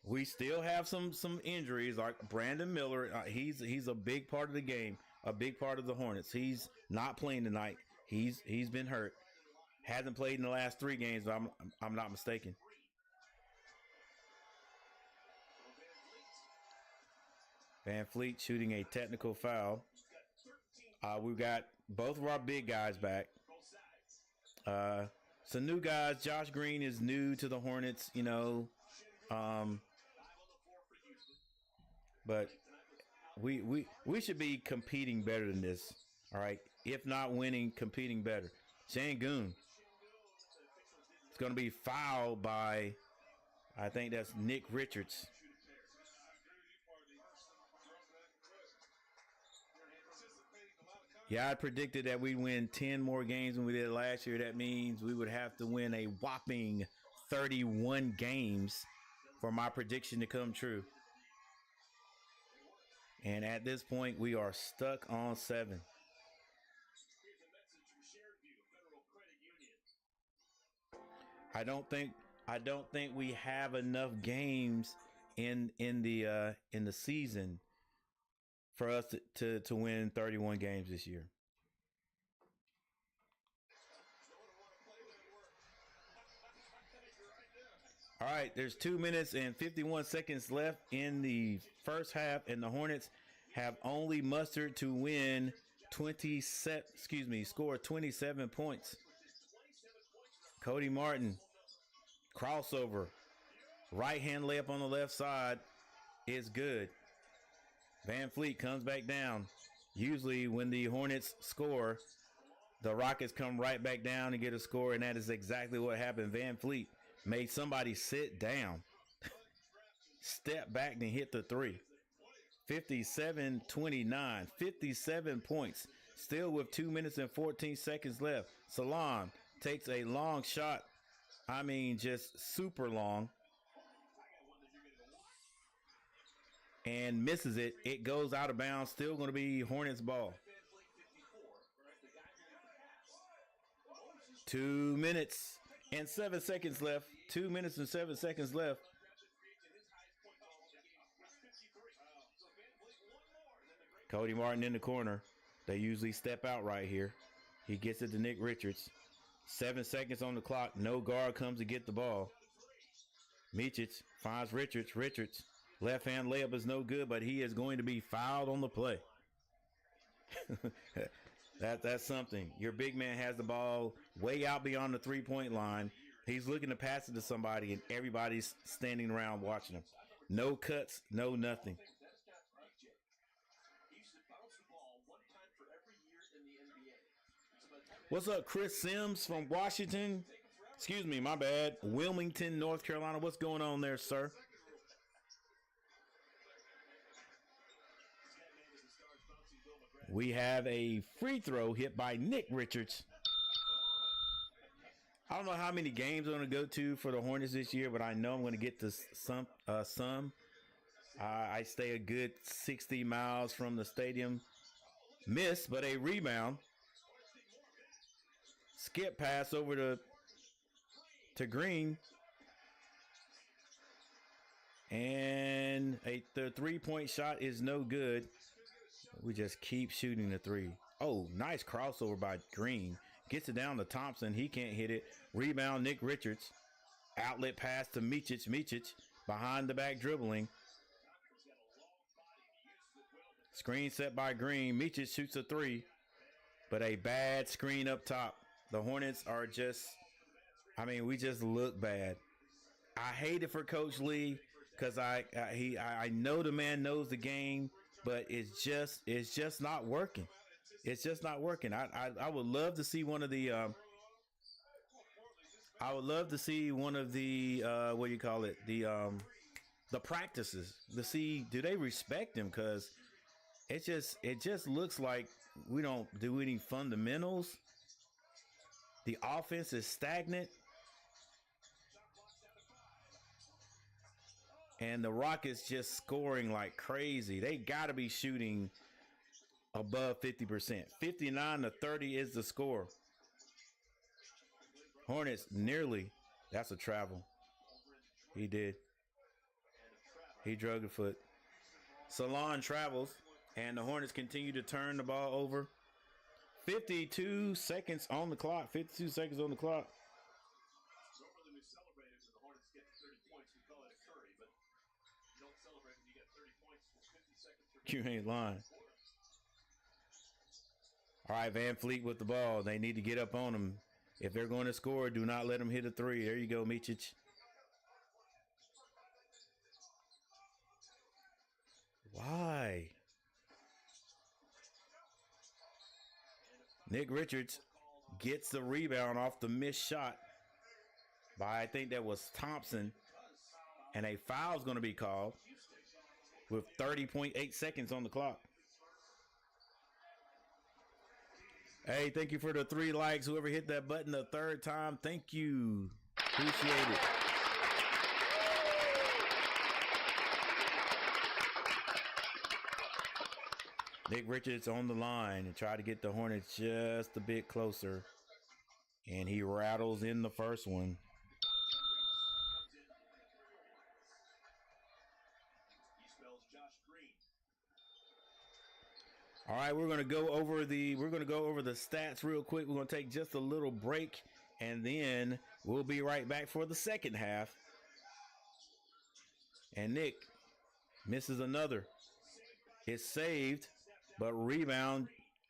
We still have some injuries, like Brandon Miller. He's a big part of the game, a big part of the Hornets. He's not playing tonight. He's been hurt. Hasn't played in the last 3 games, if I'm not mistaken. Van Fleet shooting a technical foul. We've got both of our big guys back. Some new guys. Josh Green is new to the Hornets, but we should be competing better than this. All right, if not winning, competing better. Sengun is going to be fouled by, I think that's Nick Richards. Yeah, I predicted that we'd win 10 more games than we did last year. That means we would have to win a whopping 31 games for my prediction to come true. And at this point, we are stuck on 7. I don't think we have enough games in the season for us to win 31 games this year. All right, there's 2 minutes and 51 seconds left in the first half, and the Hornets have only mustered to win score 27 points. Cody Martin, crossover, right hand layup on the left side is good. Van Fleet comes back down. Usually when the Hornets score, the Rockets come right back down and get a score, and that is exactly what happened. Van Fleet made somebody sit down, step back, and hit the three. 57-29, 57 points, still with 2 minutes and 14 seconds left. Salon takes a long shot. I mean, just super long. And misses it. It goes out of bounds. Still going to be Hornets ball. 2 minutes and 7 seconds left. 2 minutes and 7 seconds left. Cody Martin in the corner. They usually step out right here. He gets it to Nick Richards. 7 seconds on the clock. No guard comes to get the ball. Micic finds Richards. Richards, left hand layup is no good, but he is going to be fouled on the play. That's something. Your big man has the ball way out beyond the 3-point line. He's looking to pass it to somebody, and everybody's standing around watching him. No cuts, no nothing. What's up, Chris Sims from Washington? Excuse me, my bad. Wilmington, North Carolina. What's going on there, sir? We have a free throw hit by Nick Richards. I don't know how many games I'm going to go to for the Hornets this year, but I know I'm going to get to some. I stay a good 60 miles from the stadium. Miss, but a rebound. Skip pass over to Green. And the 3-point shot is no good. We just keep shooting the three. Oh, nice crossover by Green. Gets it down to Thompson. He can't hit it. Rebound, Nick Richards. Outlet pass to Micic. Micic behind the back dribbling. Screen set by Green. Micic shoots a three, but a bad screen up top. The Hornets are just, I mean, we just look bad. I hate it for Coach Lee because I know the man knows the game, but it's just not working. It's just not working. I would love to see one of the what do you call it, the practices to see, do they respect him, because it just looks like we don't do any fundamentals. The offense is stagnant. And the Rockets just scoring like crazy. They got to be shooting above 50%. 59-30 is the score. Hornets nearly. That's a travel. He did. He drug a foot. Salon travels, and the Hornets continue to turn the ball over. 52 seconds on the clock. 52 seconds on the clock. Normally we celebrate it when the Hornets get to 30 points. We call it a curry, but you don't celebrate when you get 30 points with 50 seconds. You ain't lying. All right, Van Fleet with the ball. They need to get up on him. If they're going to score, do not let them hit a three. There you go, Micic. Why? Nick Richards gets the rebound off the missed shot by, I think that was Thompson. And a foul is going to be called with 30.8 seconds on the clock. Hey, thank you for the 3 likes. Whoever hit that button the 3rd time, thank you. Appreciate it. Nick Richards on the line and try to get the Hornets just a bit closer. And he rattles in the first one. Royals' Josh Green. All right, we're gonna go over the stats real quick. We're gonna take just a little break, and then we'll be right back for the second half. And Nick misses another. It's saved, but rebound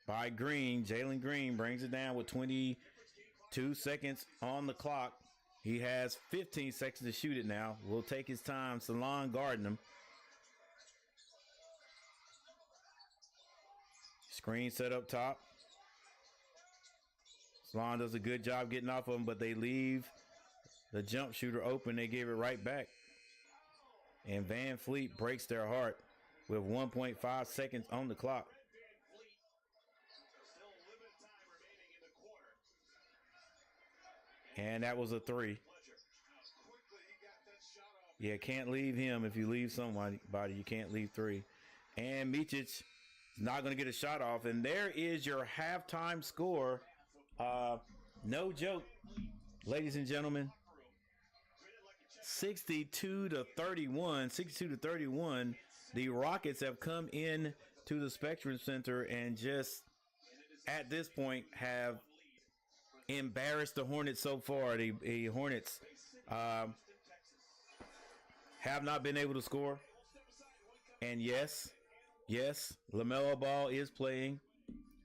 by Green. Jalen Green brings it down with 22 seconds on the clock. He has 15 seconds to shoot it now. We'll take his time. Salon guarding him. Screen set up top. Salon does a good job getting off of him, but they leave the jump shooter open. They give it right back. And Van Fleet breaks their heart with 1.5 seconds on the clock. And that was a three. Yeah, can't leave him. If you leave somebody, you can't leave three. And Micic is not going to get a shot off. And there is your halftime score. No joke, ladies and gentlemen. 62 to 31. The Rockets have come in to the Spectrum Center and just at this point have embarrassed the Hornets so far. The Hornets have not been able to score. And yes, LaMelo Ball is playing.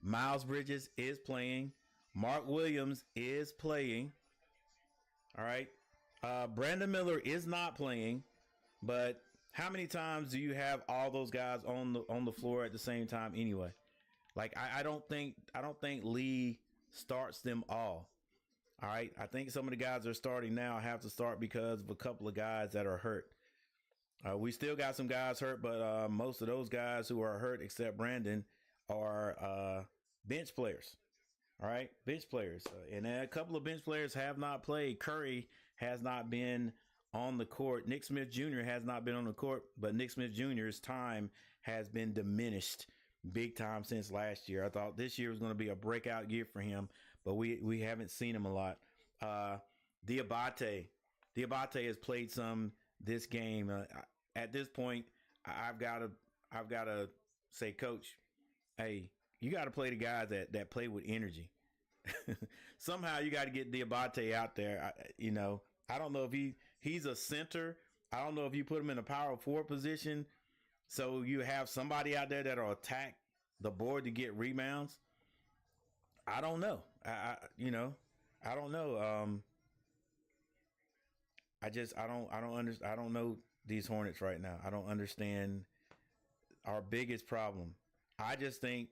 Miles Bridges is playing. Mark Williams is playing. All right. Brandon Miller is not playing, but how many times do you have all those guys on the floor at the same time anyway? Like I don't think Lee starts them all. All right. I think some of the guys that are starting now have to start because of a couple of guys that are hurt. We still got some guys hurt, but most of those guys who are hurt, except Brandon, are bench players. All right, bench players. And a couple of bench players have not played. Curry has not been on the court. Nick Smith Jr. has not been on the court, but Nick Smith Jr.'s time has been diminished big time since last year. I thought this year was going to be a breakout year for him, but we haven't seen him a lot. Diabate has played some this game. At this point, I've got to say, Coach, hey, you got to play the guys that play with energy. Somehow you got to get Diabate out there. I don't know if he's a center. I don't know if you put him in a power forward position, so you have somebody out there that'll attack the board to get rebounds. I don't know. I don't know. I don't know these Hornets right now. I don't understand our biggest problem. I think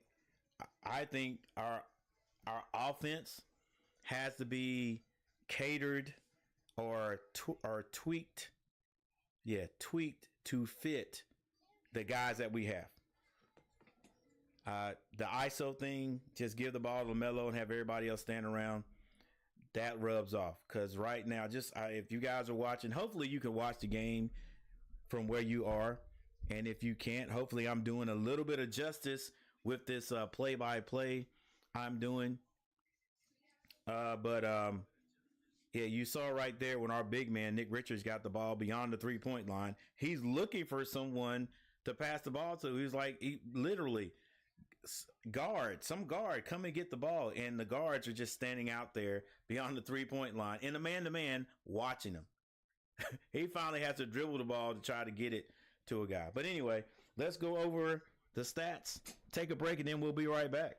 our offense has to be catered or tweaked. Yeah, tweaked to fit the guys that we have. The ISO thing, just give the ball to LaMelo and have everybody else stand around. That rubs off because right now, if you guys are watching, hopefully you can watch the game from where you are. And if you can't, hopefully I'm doing a little bit of justice with this play-by-play I'm doing. Yeah, you saw right there when our big man, Nick Richards, got the ball beyond the three-point line. He's looking for someone to pass the ball to. He's like, literally, some guard, come and get the ball. And the guards are just standing out there beyond the three-point line in a man-to-man watching him. He finally has to dribble the ball to try to get it to a guy. But anyway, let's go over the stats, take a break, and then we'll be right back.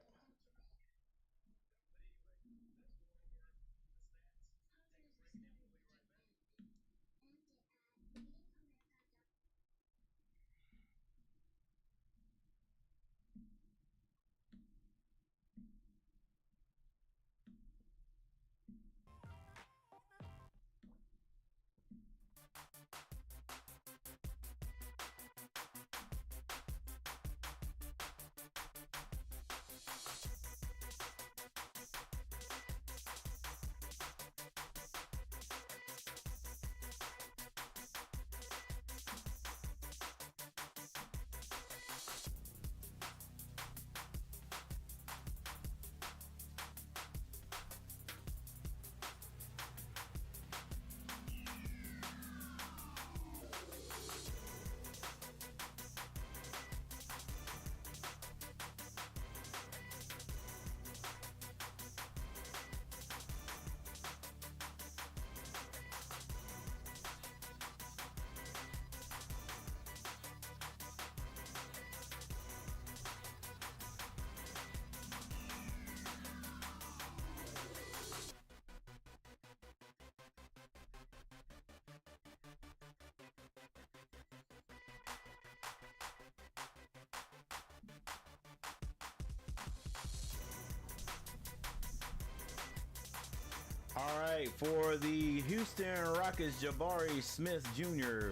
All right, for the Houston Rockets, Jabari Smith Jr.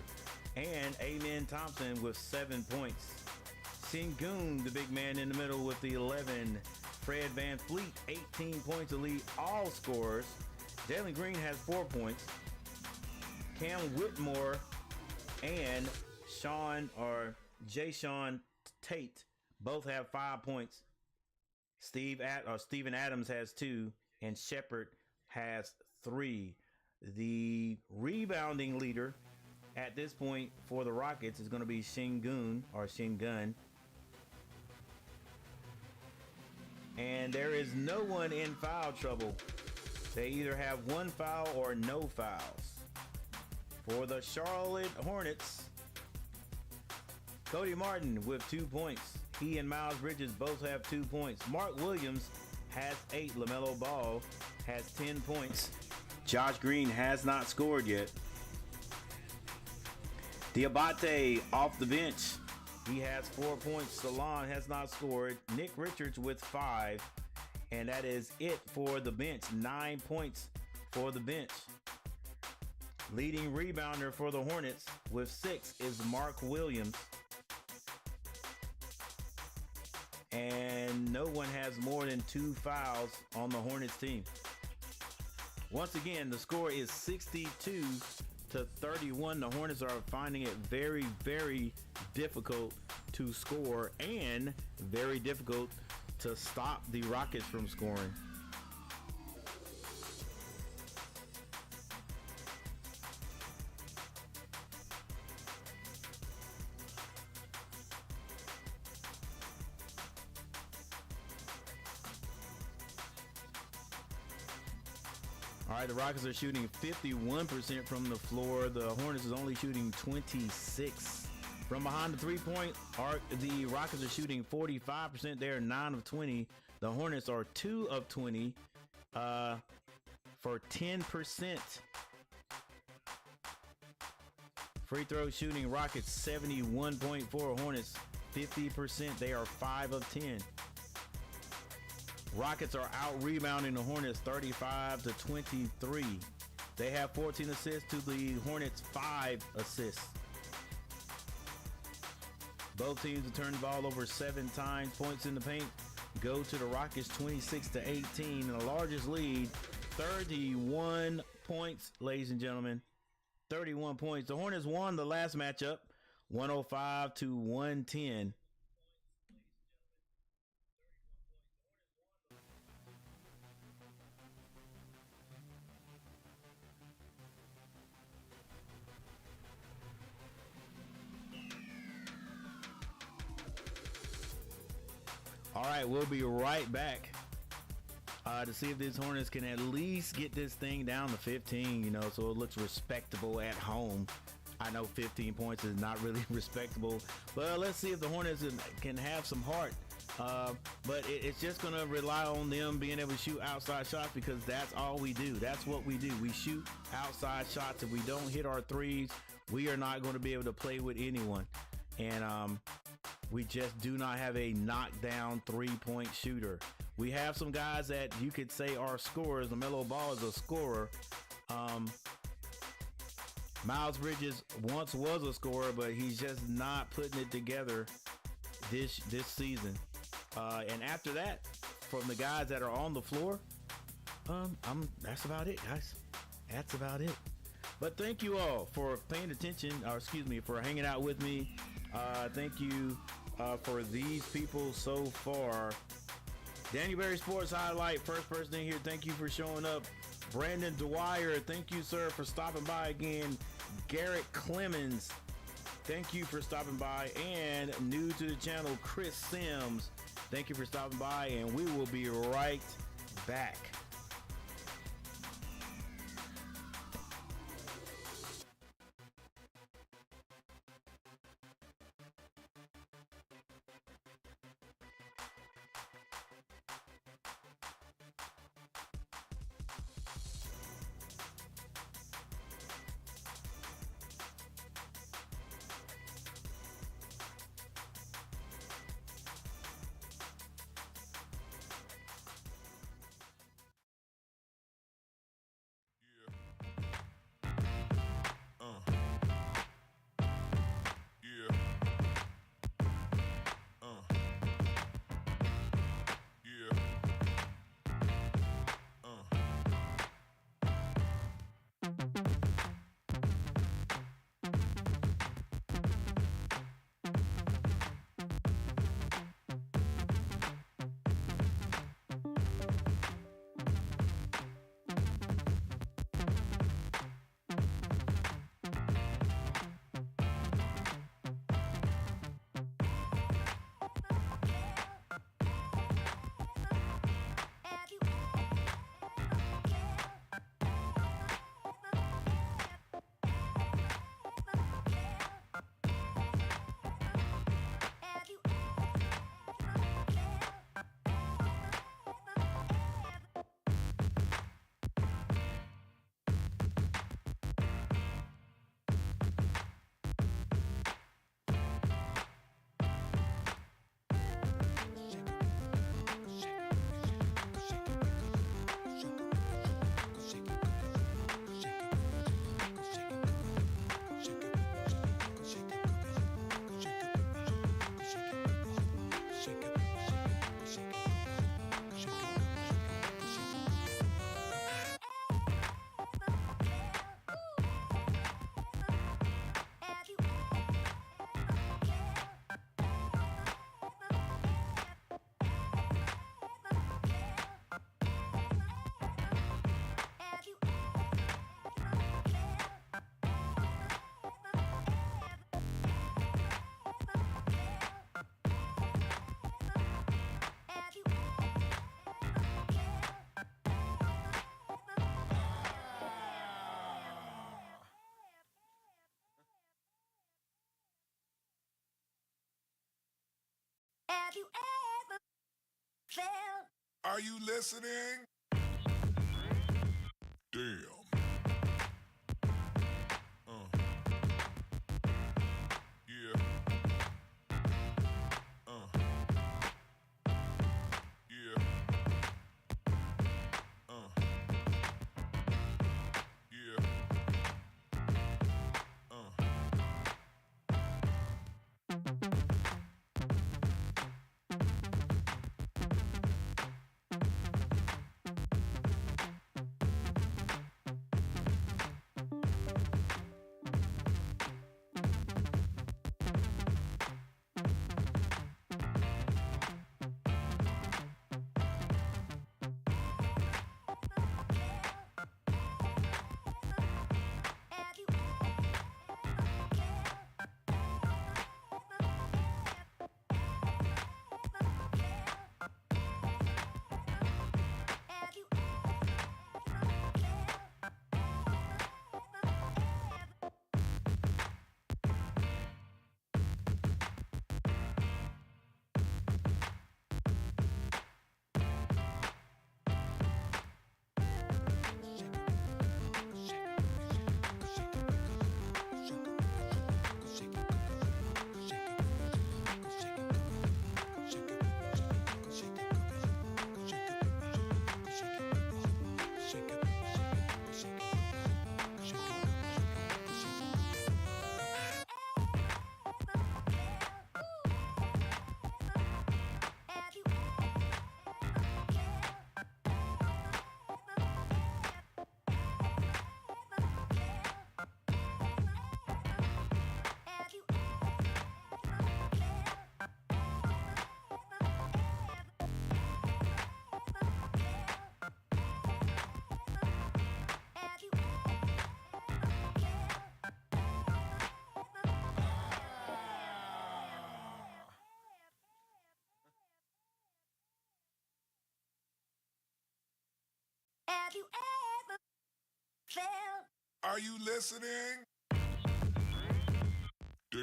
and Amen Thompson with 7 points. Sengun, the big man in the middle, with the 11. Fred VanVleet, 18 points to lead all scorers. Jalen Green has 4 points. Cam Whitmore and Jayshawn Tate both have 5 points. Steven Adams has 2, and Shepard has 3. The rebounding leader at this point for the Rockets is going to be Shingun. And there is no one in foul trouble. They either have 1 foul or no fouls. For the Charlotte Hornets, Cody Martin with 2 points. He and Miles Bridges both have 2 points. Mark Williams has 8. LaMelo Ball has 10 points. Josh Green has not scored yet. Diabate off the bench. He has 4 points. Salon has not scored. Nick Richards with 5. And that is it for the bench. 9 points for the bench. Leading rebounder for the Hornets with 6 is Mark Williams. And no one has more than 2 fouls on the Hornets team. Once again, the score is 62-31. The Hornets are finding it very, very difficult to score and very difficult to stop the Rockets from scoring. All right, the Rockets are shooting 51% from the floor. The Hornets is only shooting 26. From behind the three-point arc, the Rockets are shooting 45%. They're 9 of 20. The Hornets are 2 of 20 for 10%. Free throw shooting, Rockets 71.4. Hornets 50%. They are 5 of 10. Rockets are out rebounding the Hornets 35-23. They have 14 assists to the Hornets 5 assists. Both teams have turned the ball over 7 times. Points in the paint go to the Rockets 26-18. And the largest lead, 31 points, ladies and gentlemen. 31 points. The Hornets won the last matchup, 105-110. All right, we'll be right back to see if these Hornets can at least get this thing down to 15, so it looks respectable at home. I know 15 points is not really respectable, but let's see if the Hornets can have some heart. But it's just going to rely on them being able to shoot outside shots, because that's all we do. That's what we do. We shoot outside shots. If we don't hit our threes, we are not going to be able to play with anyone. And we just do not have a knockdown three-point shooter. We have some guys that you could say are scorers. LaMelo Ball is a scorer. Miles Bridges once was a scorer, but he's just not putting it together this season. And after that, from the guys that are on the floor, that's about it, guys. That's about it. But thank you all for paying attention, for hanging out with me. Thank you for these people so far. Daniel Berry Sports Highlight, first person in here, thank you for showing up. Brandon Dwyer, thank you, sir, for stopping by again. Garrett Clemens, thank you for stopping by. And new to the channel, Chris Sims, thank you for stopping by, and we will be right back. Have you ever felt? Are you listening? Damn. Yeah. Yeah. Yeah. Have you ever felt? Are you listening? Damn.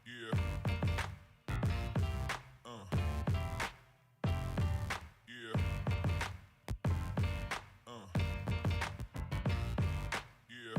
Yeah. Yeah. Yeah.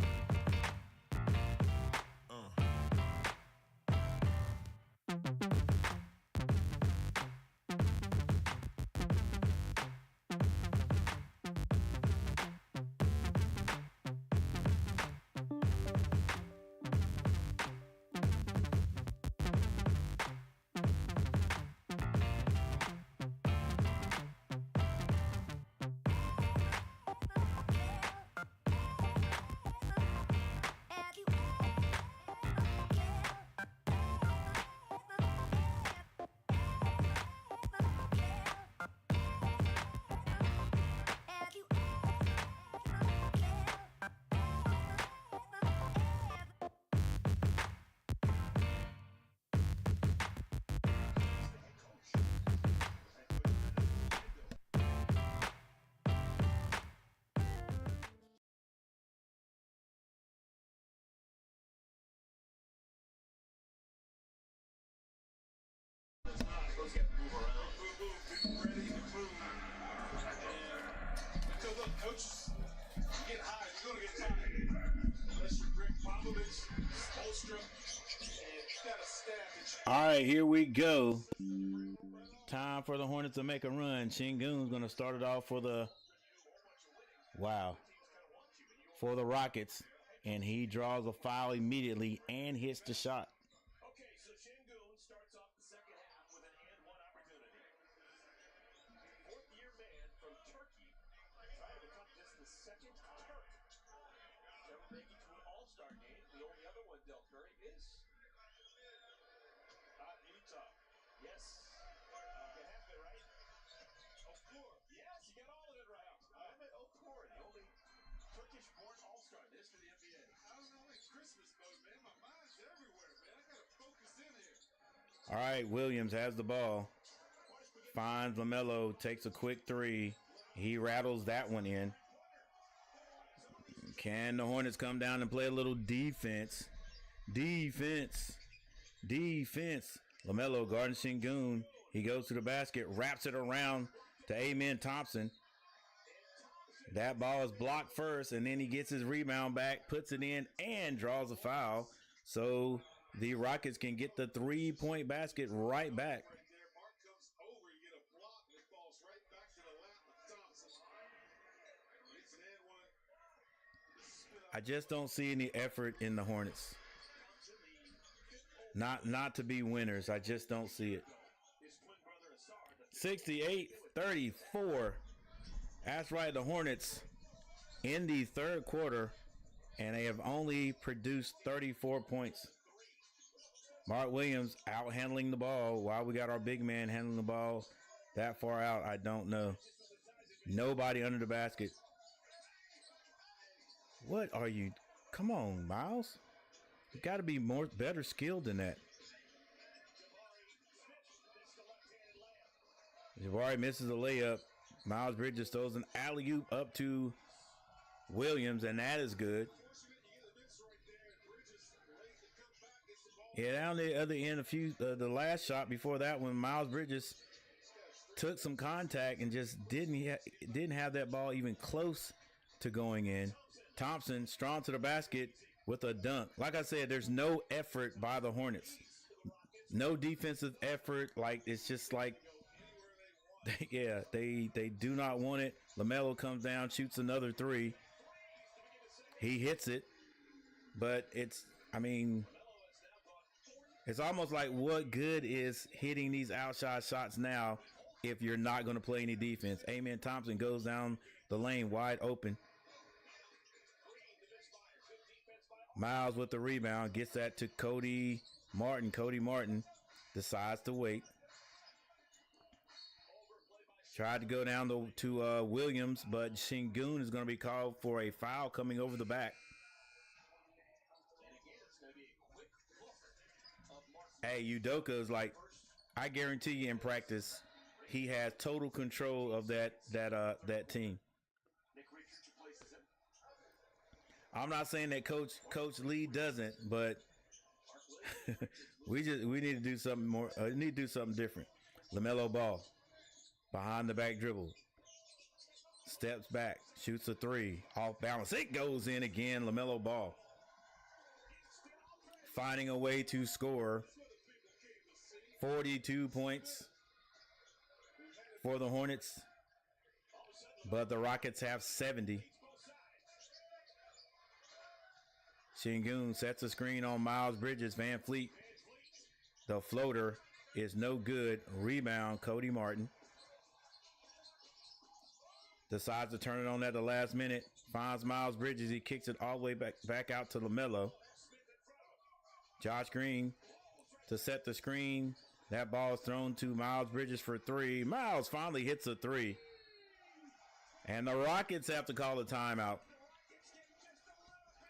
Coaches get high, you're gonna get tired. Unless you're Greg Popovich, Spolstra, and you got a staff that you. All right, here we go. Time for the Hornets to make a run. Shingun's going to start it off for the for the Rockets, and he draws a foul immediately and hits the shot. Okay, so Shingun starts off the second half with an and-one opportunity. Fourth-year man from Turkey, trying to become just the second Turk ever make it to an All-Star game. The only other one, Del Curry, is Utah. Yes. You have it right. Okur. Yes, you got all of it right. I meant Okur, the only Turkish-born All-Star in the history of the NBA. I don't know, it's Christmas mode, man. My mind's everywhere, man. I gotta focus in here. All right, Williams has the ball. Finds LaMelo, takes a quick three. He rattles that one in. Can the Hornets come down and play a little defense? Defense. LaMelo guarding Şengün. He goes to the basket, wraps it around to Amen Thompson. That ball is blocked first, and then he gets his rebound back, puts it in, and draws a foul. So the Rockets can get the 3-point basket right back. I just don't see any effort in the Hornets. Not to be winners. I just don't see it. 68-34. That's right, the Hornets in the third quarter, and they have only produced 34 points. Mark Williams out handling the ball while we got our big man handling the ball that far out. I don't know. Nobody under the basket. What are you? Come on, Miles. You got to be better skilled than that. Jabari misses a layup. Miles Bridges throws an alley-oop up to Williams, and that is good. Yeah, down the other end, the last shot before that one, Miles Bridges took some contact and just didn't have that ball even close to going in. Thompson strong to the basket with a dunk. Like I said, there's no effort by the Hornets. No defensive effort. Like, it's just like, yeah, they do not want it. LaMelo comes down, shoots another three. He hits it, but it's almost like, what good is hitting these outside shots now if you're not going to play any defense? Amen Thompson goes down the lane wide open. Miles with the rebound, gets that to Cody Martin. Cody Martin decides to wait. Tried to go down to Williams, but Şengün is going to be called for a foul coming over the back. Hey, Udoka is like, I guarantee you in practice, he has total control of that team. I'm not saying that Coach Lee doesn't, but we need to do something more. Need to do something different. LaMelo Ball, behind the back dribble, steps back, shoots a three, off balance. It goes in again. LaMelo Ball finding a way to score. 42 points for the Hornets, but the Rockets have 70. Şengün sets a screen on Miles Bridges. Van Fleet, the floater is no good. Rebound, Cody Martin. Decides to turn it on at the last minute. Finds Miles Bridges. He kicks it all the way back out to LaMelo. Josh Green to set the screen. That ball is thrown to Miles Bridges for three. Miles finally hits a three. And the Rockets have to call a timeout.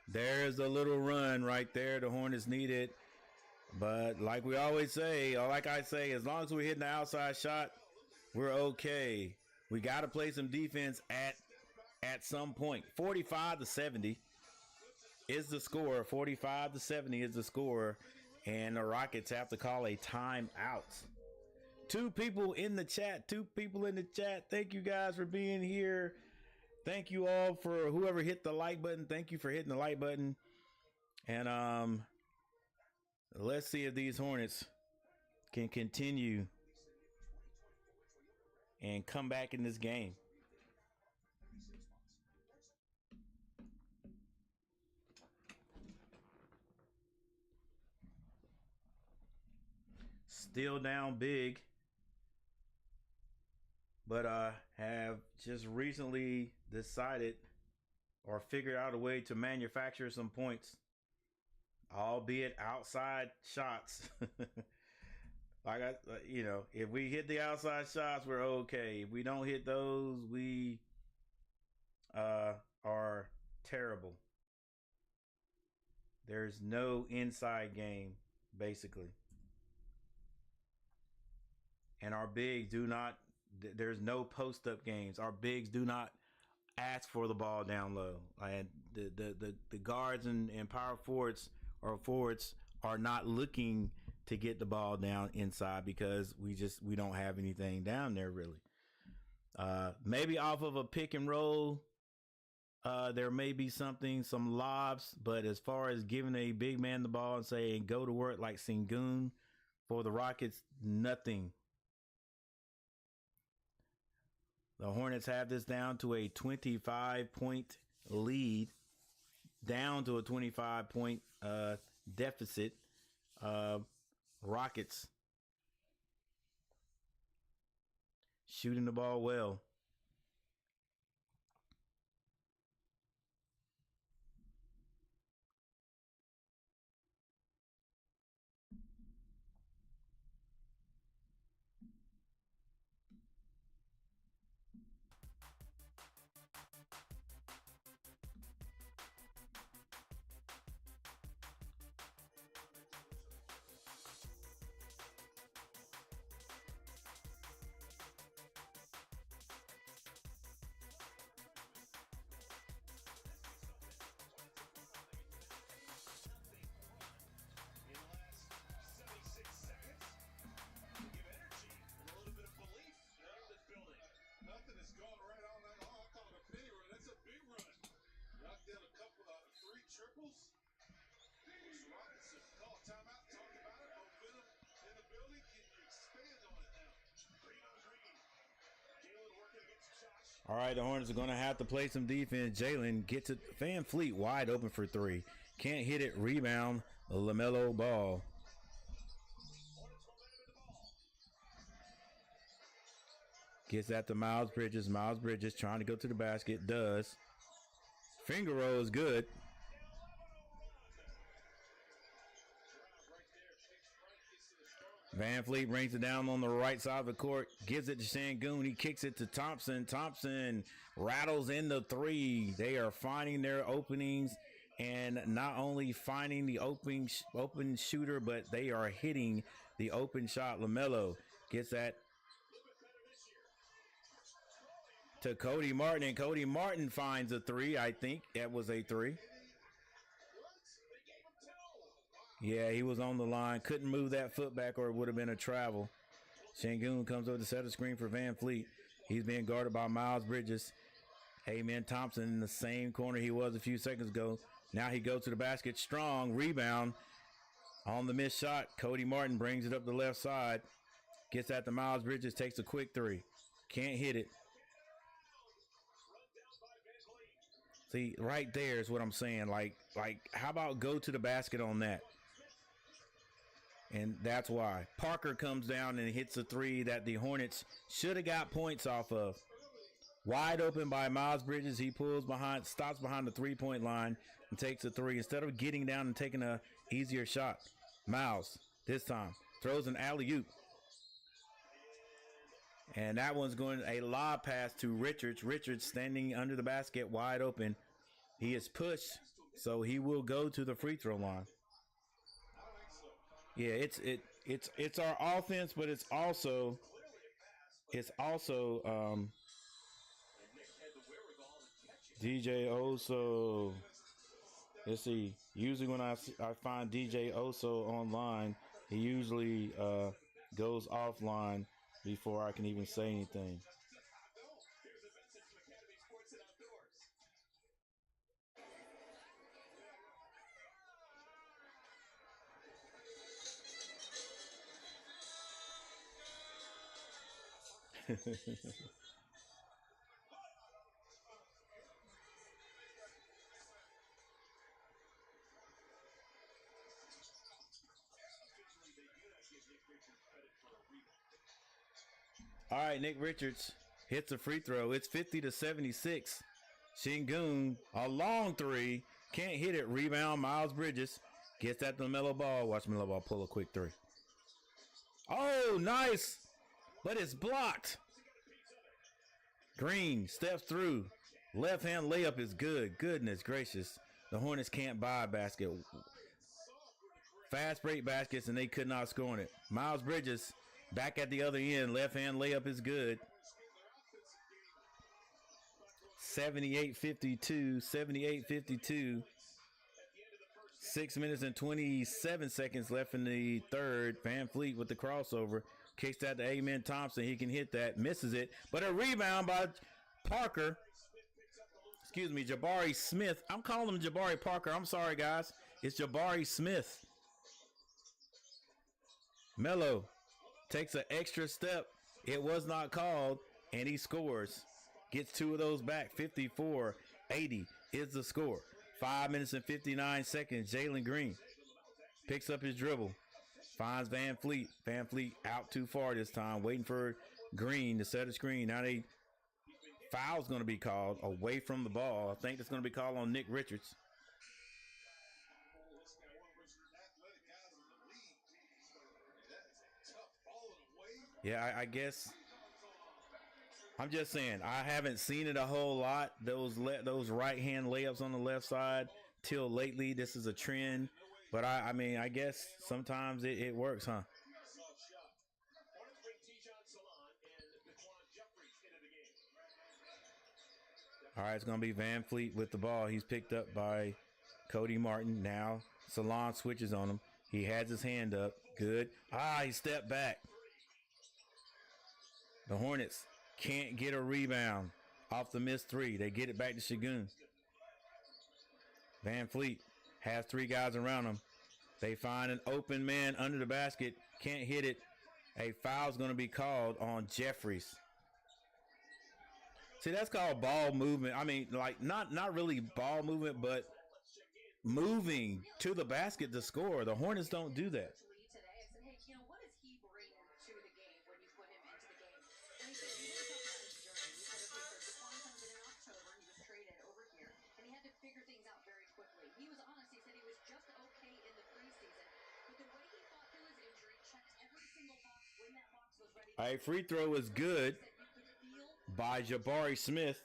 There's a little run right there. The Hornets need it. But like we always say, or like I say, as long as we're hitting the outside shot, we're okay. We got to play some defense at some point. 45-70 is the score. 45-70 is the score. And the Rockets have to call a timeout. Two people in the chat. Thank you guys for being here. Thank you all for whoever hit the like button. Thank you for hitting the like button. And let's see if these Hornets can continue and come back in this game. Still down big, but have just recently decided or figured out a way to manufacture some points, albeit outside shots. If we hit the outside shots, we're okay. If we don't hit those, we are terrible. There's no inside game, basically. And our bigs there's no post-up games. Our bigs do not ask for the ball down low. And the guards and power forwards our forwards are not looking to get the ball down inside because we don't have anything down there really. Maybe off of a pick and roll, there may be some lobs, but as far as giving a big man the ball and saying go to work like Sengun for the Rockets, nothing. The Hornets have this down to a 25-point lead, down to a 25-point deficit. Rockets shooting the ball well. In the last 76 seconds, to give energy and a little bit of belief out of this building. Nothing has gone right all night long. I call it a penny run. That's a big run. Knocked down a couple of 3 triples. Those Rockets have called timeout, talked about it. Momentum in the building. Can you expand on it now? Green on green. Jalen working against Josh. All right, the Hornets are going to have to play some defense. Jalen gets it. Van Fleet wide open for 3. Can't hit it. Rebound. LaMelo Ball. Hornets momentum in the ball. Gets that to Miles Bridges. Miles Bridges trying to go to the basket. Does. Finger roll is good. Van Fleet brings it down on the right side of the court. Gives it to Sengun. He kicks it to Thompson. Thompson rattles in the 3. They are finding their openings. And not only finding the open shooter, but they are hitting the open shot. LaMelo gets that to Cody Martin, and Cody Martin finds a 3. I think that was a 3. Yeah, he was on the line. Couldn't move that foot back or it would have been a travel. Sengun comes over to set a screen for Van Fleet. He's being guarded by Miles Bridges. Amen Thompson in the same corner he was a few seconds ago. Now he goes to the basket. Strong rebound on the missed shot. Cody Martin brings it up the left side. Gets that to Miles Bridges. Takes a quick 3. Can't hit it. See, right there is what I'm saying. Like, how about go to the basket on that? And that's why. Parker comes down and hits a 3 that the Hornets should have got points off of. Wide open by Miles Bridges. He pulls behind, stops behind the 3-point line and takes a 3. Instead of getting down and taking a easier shot, Miles, this time, throws an alley-oop. And that one's going a lob pass to Richards. Richards standing under the basket, wide open. He is pushed, so he will go to the free throw line. Yeah, it's our offense, but it's also DJ Oso. Let's see. Usually when I find DJ Oso online, he usually goes offline before I can even say anything. All right, Nick Richards hits a free throw. It's 50-76. Sengun, a long 3. Can't hit it. Rebound, Miles Bridges. Gets that to LaMelo Ball. Watch LaMelo Ball pull a quick 3. Oh, nice. But it's blocked. Green steps through. Left hand layup is good. Goodness gracious. The Hornets can't buy a basket. Fast break baskets, and they could not score on it. Miles Bridges back at the other end. Left hand layup is good. 78-52. 6 minutes and 27 seconds left in the third. Van Fleet with the crossover. Kicks that to Amen Thompson. He can hit that. Misses it. But a rebound by Parker. Excuse me, Jabari Smith. I'm calling him Jabari Parker. I'm sorry, guys. It's Jabari Smith. Melo takes an extra step. It was not called, and he scores. Gets two of those back. 54-80 is the score. 5 minutes and 59 seconds. Jalen Green picks up his dribble. Finds Van Fleet. Van Fleet out too far this time. Waiting for Green to set a screen. Now foul's going to be called away from the ball. I think it's going to be called on Nick Richards. Yeah, I guess. I'm just saying, I haven't seen it a whole lot. Those right-hand layups on the left side till lately. This is a trend. But, I mean, I guess sometimes it works, huh? All right, it's going to be Van Fleet with the ball. He's picked up by Cody Martin. Now Salon switches on him. He has his hand up. Good. He stepped back. The Hornets can't get a rebound off the missed three. They get it back to Şengün. Van Fleet has three guys around him. They find an open man under the basket. Can't hit it. A foul's going to be called on Jeffries. See, that's called ball movement. I mean, like, not really ball movement, but moving to the basket to score. The Hornets don't do that. A free throw is good by Jabari Smith.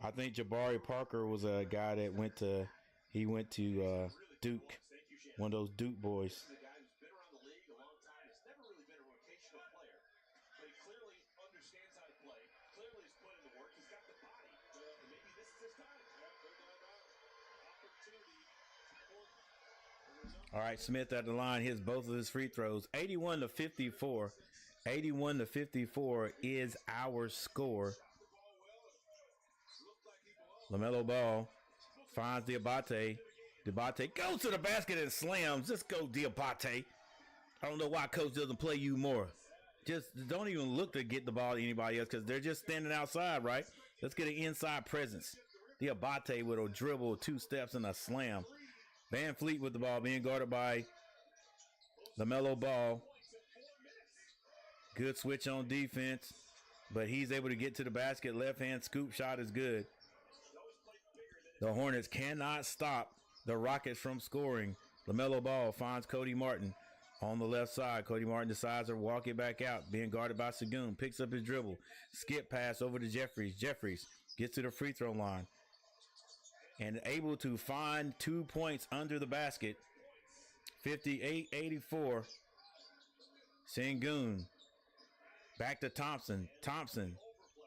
I think Jabari Parker was a guy that went to Duke, one of those Duke boys. All right, Smith at the line hits both of his free throws. 81-54. 81-54 is our score. LaMelo Ball finds Diabate. Diabate goes to the basket and slams. Let's go, Diabate. I don't know why coach doesn't play you more. Just don't even look to get the ball to anybody else because they're just standing outside, right? Let's get an inside presence. Diabate with a dribble, 2 steps, and a slam. Van Fleet with the ball being guarded by LaMelo Ball. Good switch on defense, but he's able to get to the basket. Left-hand scoop shot is good. The Hornets cannot stop the Rockets from scoring. LaMelo Ball finds Cody Martin on the left side. Cody Martin decides to walk it back out, being guarded by Şengün. Picks up his dribble. Skip pass over to Jeffries. Jeffries gets to the free throw line and able to find 2 points under the basket. 58-84. Şengün back to Thompson. Thompson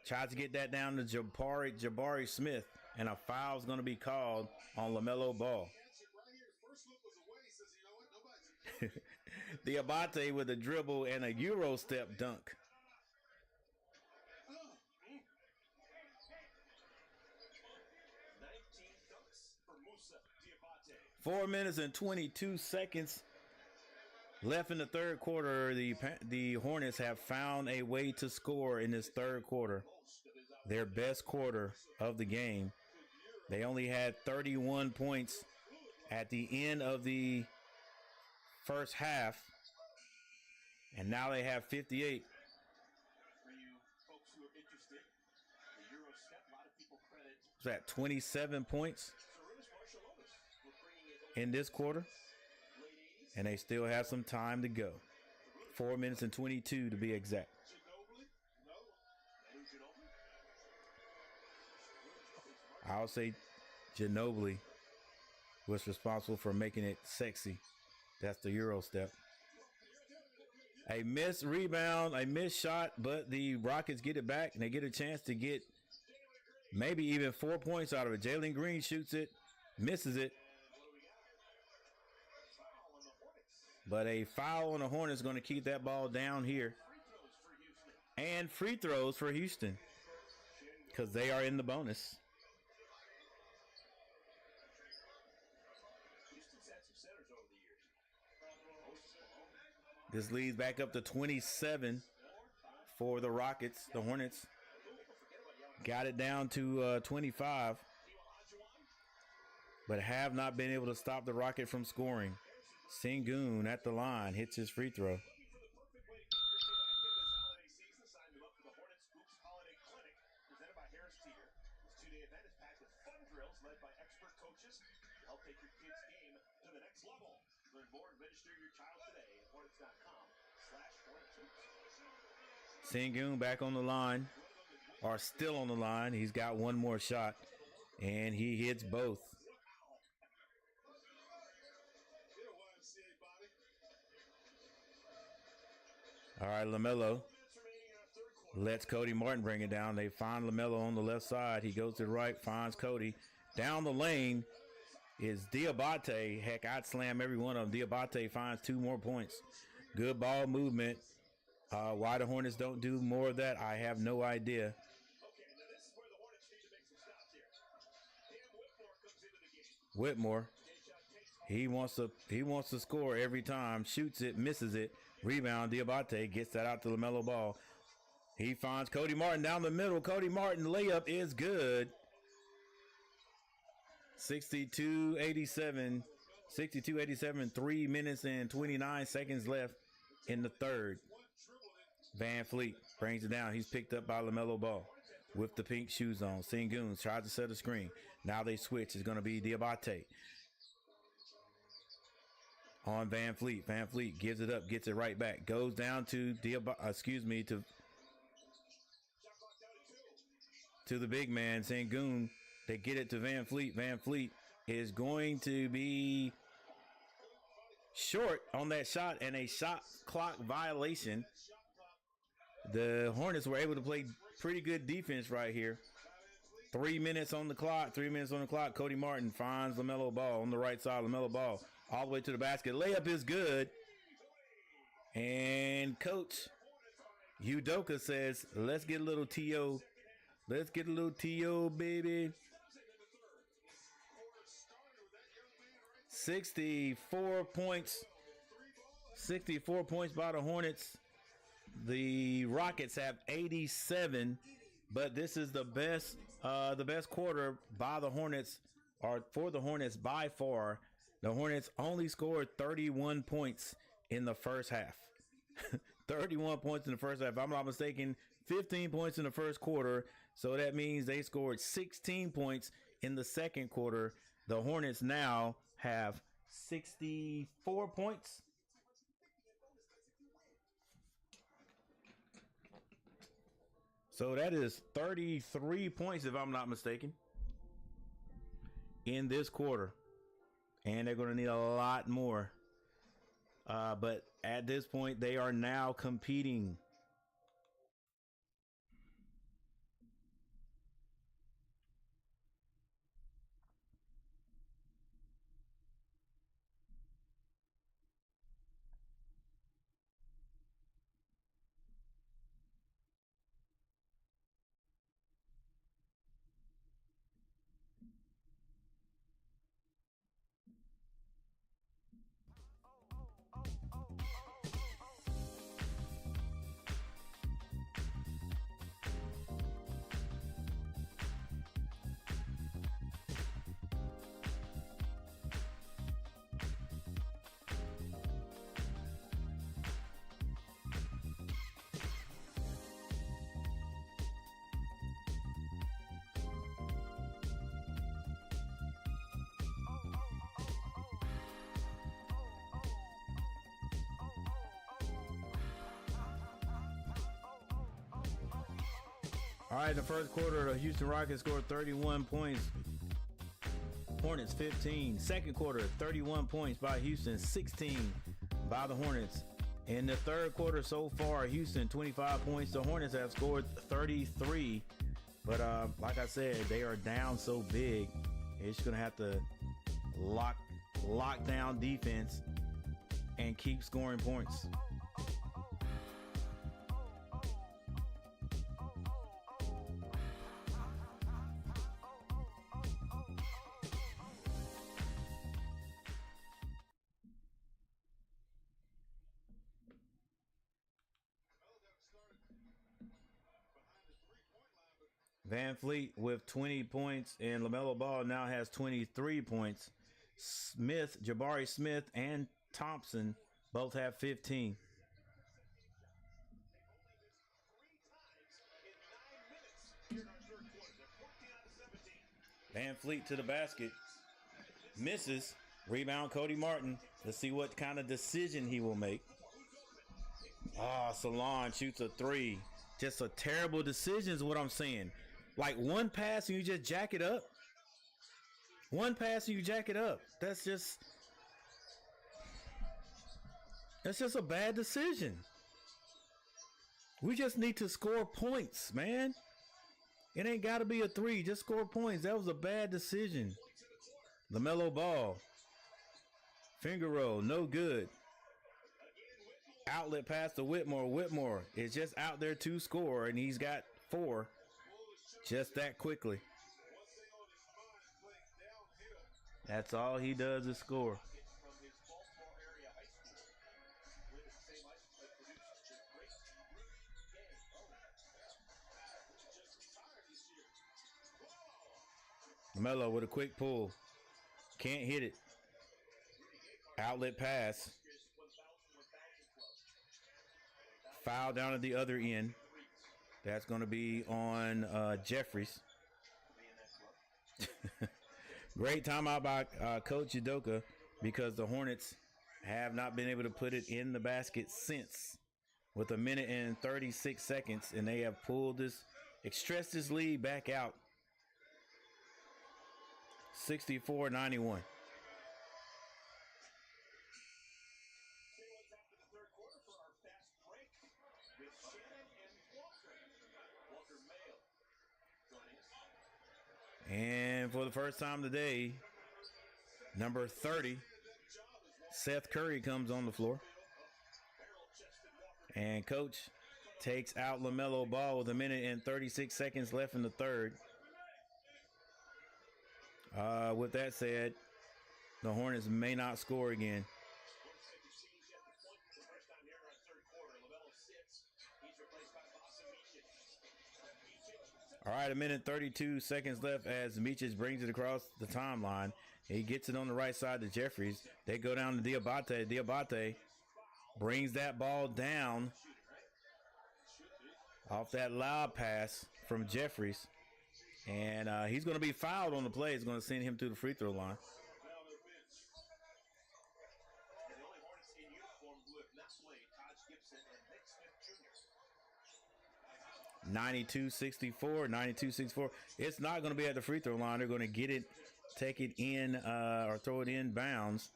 tries to get that down to Jabari Smith, and a foul is going to be called on LaMelo Ball. Diabate with a dribble and a Euro step dunk. 4 minutes and 22 seconds left in the third quarter. The Hornets have found a way to score in this third quarter. Their best quarter of the game. They only had 31 points at the end of the first half. And now they have 58. What's that, 27 points in this quarter? And they still have some time to go. 4 minutes and 22 to be exact. I'll say Ginobili was responsible for making it sexy. That's the Euro step. A missed rebound, a missed shot, but the Rockets get it back and they get a chance to get maybe even 4 points out of it. Jalen Green shoots it, misses it. But a foul on the Hornets is going to keep that ball down here. And free throws for Houston because they are in the bonus. This leads back up to 27 for the Rockets. The Hornets got it down to 25, but have not been able to stop the Rocket from scoring. Sengun at the line hits his free throw. Sengun back on the line, or still on the line. He's got one more shot, and he hits both. All right, LaMelo lets Cody Martin bring it down. They find LaMelo on the left side. He goes to the right, finds Cody. Down the lane is Diabate. Heck, I'd slam every one of them. Diabate finds 2 more points. Good ball movement. Why the Hornets don't do more of that, I have no idea. Whitmore, he wants to score every time. Shoots it, misses it. Rebound, Diabate gets that out to LaMelo Ball. He finds Cody Martin down the middle. Cody Martin layup is good. 62-87. 62-87. 3 minutes and 29 seconds left in the third. Van Fleet brings it down. He's picked up by LaMelo Ball with the pink shoes on. Sengun tries to set a screen. Now they switch. It's going to be Diabate on Van Fleet. Van Fleet gives it up, gets it right back. Goes down to to the big man, Sengun. They get it to Van Fleet. Van Fleet is going to be short on that shot and a shot clock violation. The Hornets were able to play pretty good defense right here. 3 minutes on the clock. 3 minutes on the clock. Cody Martin finds LaMelo Ball on the right side. LaMelo Ball all the way to the basket. Layup is good. And Coach Udoka says, let's get a little TO. Let's get a little TO, baby. 64 points. 64 points by the Hornets. The Rockets have 87, but this is the best quarter by the Hornets, or for the Hornets by far. The Hornets only scored 31 points in the first half. 31 points in the first half. If I'm not mistaken, 15 points in the first quarter. So that means they scored 16 points in the second quarter. The Hornets now have 64 points. So that is 33 points, if I'm not mistaken, in this quarter. And they're going to need a lot more. But at this point, they are now competing. All right, the first quarter, the Houston Rockets scored 31 points. Hornets 15. Second quarter, 31 points by Houston, 16 by the Hornets. In the third quarter so far, Houston 25 points. The Hornets have scored 33. But like I said, they are down so big. It's going to have to lock down defense and keep scoring points. Van Fleet with 20 points, and LaMelo Ball now has 23 points. Jabari Smith, and Thompson both have 15. Van Fleet to the basket. Misses. Rebound Cody Martin. Let's see what kind of decision he will make. Salon shoots a 3. Just a terrible decision is what I'm saying. Like one pass and you just jack it up. One pass and you jack it up. That's just a bad decision. We just need to score points, man. It ain't got to be a 3. Just score points. That was a bad decision. LaMelo Ball. Finger roll. No good. Outlet pass to Whitmore. Whitmore is just out there to score, and he's got 4 just that quickly. That's all he does is score. Melo with a quick pull. Can't hit it. Outlet pass. Foul down at the other end. That's going to be on Jeffries. Great timeout by Coach Udoka, because the Hornets have not been able to put it in the basket since, with 1 minute and 36 seconds, and they have stretched this lead back out. 64-91. And for the first time today, number 30, Seth Curry, comes on the floor. And Coach takes out LaMelo Ball with 1 minute and 36 seconds left in the third. With that said, the Hornets may not score again. All right, 1 minute 32 seconds left as Micic brings it across the timeline. He gets it on the right side to Jeffries. They go down to Diabate. Diabate brings that ball down off that lob pass from Jeffries. And he's going to be fouled on the play. It's going to send him to the free throw line. 92-64, 92-64. It's not going to be at the free throw line. They're going to get it, take it in, or throw it in bounds.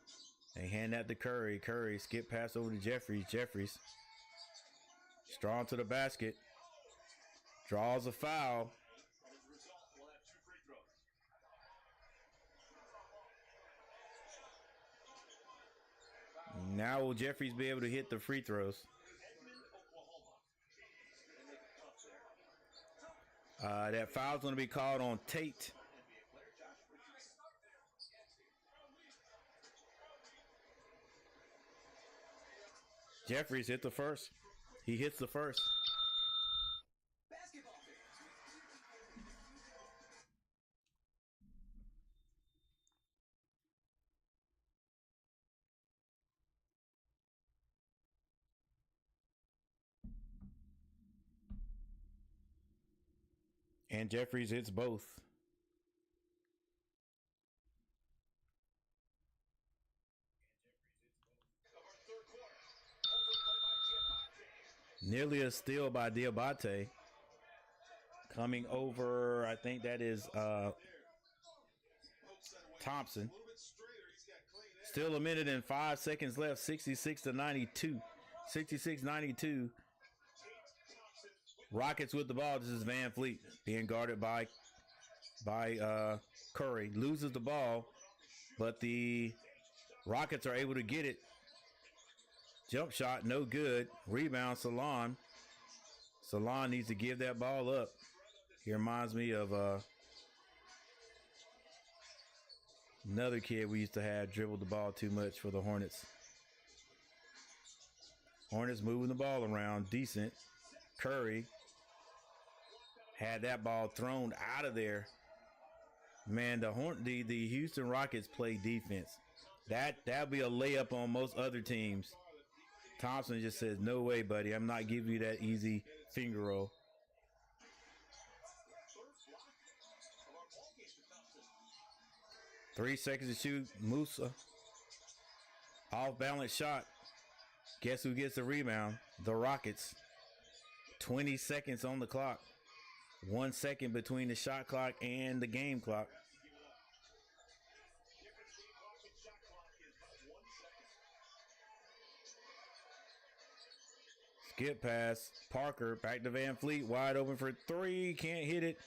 They hand that to Curry. Curry skip pass over to Jeffries. Jeffries strong to the basket. Draws a foul. Now will Jeffries be able to hit the free throws? That foul's going to be called on Tate. Jeffries hit the first. He hits the first. And Jeffries hits both. Nearly a steal by Diabate. Coming over, I think that is Thompson. Still 1 minute and 5 seconds left. 66-92. 66-92. Rockets with the ball. This is Van Fleet being guarded by Curry. Loses the ball, but the Rockets are able to get it. Jump shot, no good. Rebound, Salon. Salon needs to give that ball up. He reminds me of another kid we used to have dribbled the ball too much for the Hornets. Hornets moving the ball around decent. Curry had that ball thrown out of there. Man, the Houston Rockets play defense. That'd be a layup on most other teams. Thompson just says, "No way, buddy. I'm not giving you that easy finger roll." 3 seconds to shoot. Musa. Off balance shot. Guess who gets the rebound? The Rockets. 20 seconds on the clock. 1 second between the shot clock and the game clock. Skip pass. Parker back to Van Fleet. Wide open for three. Can't hit it.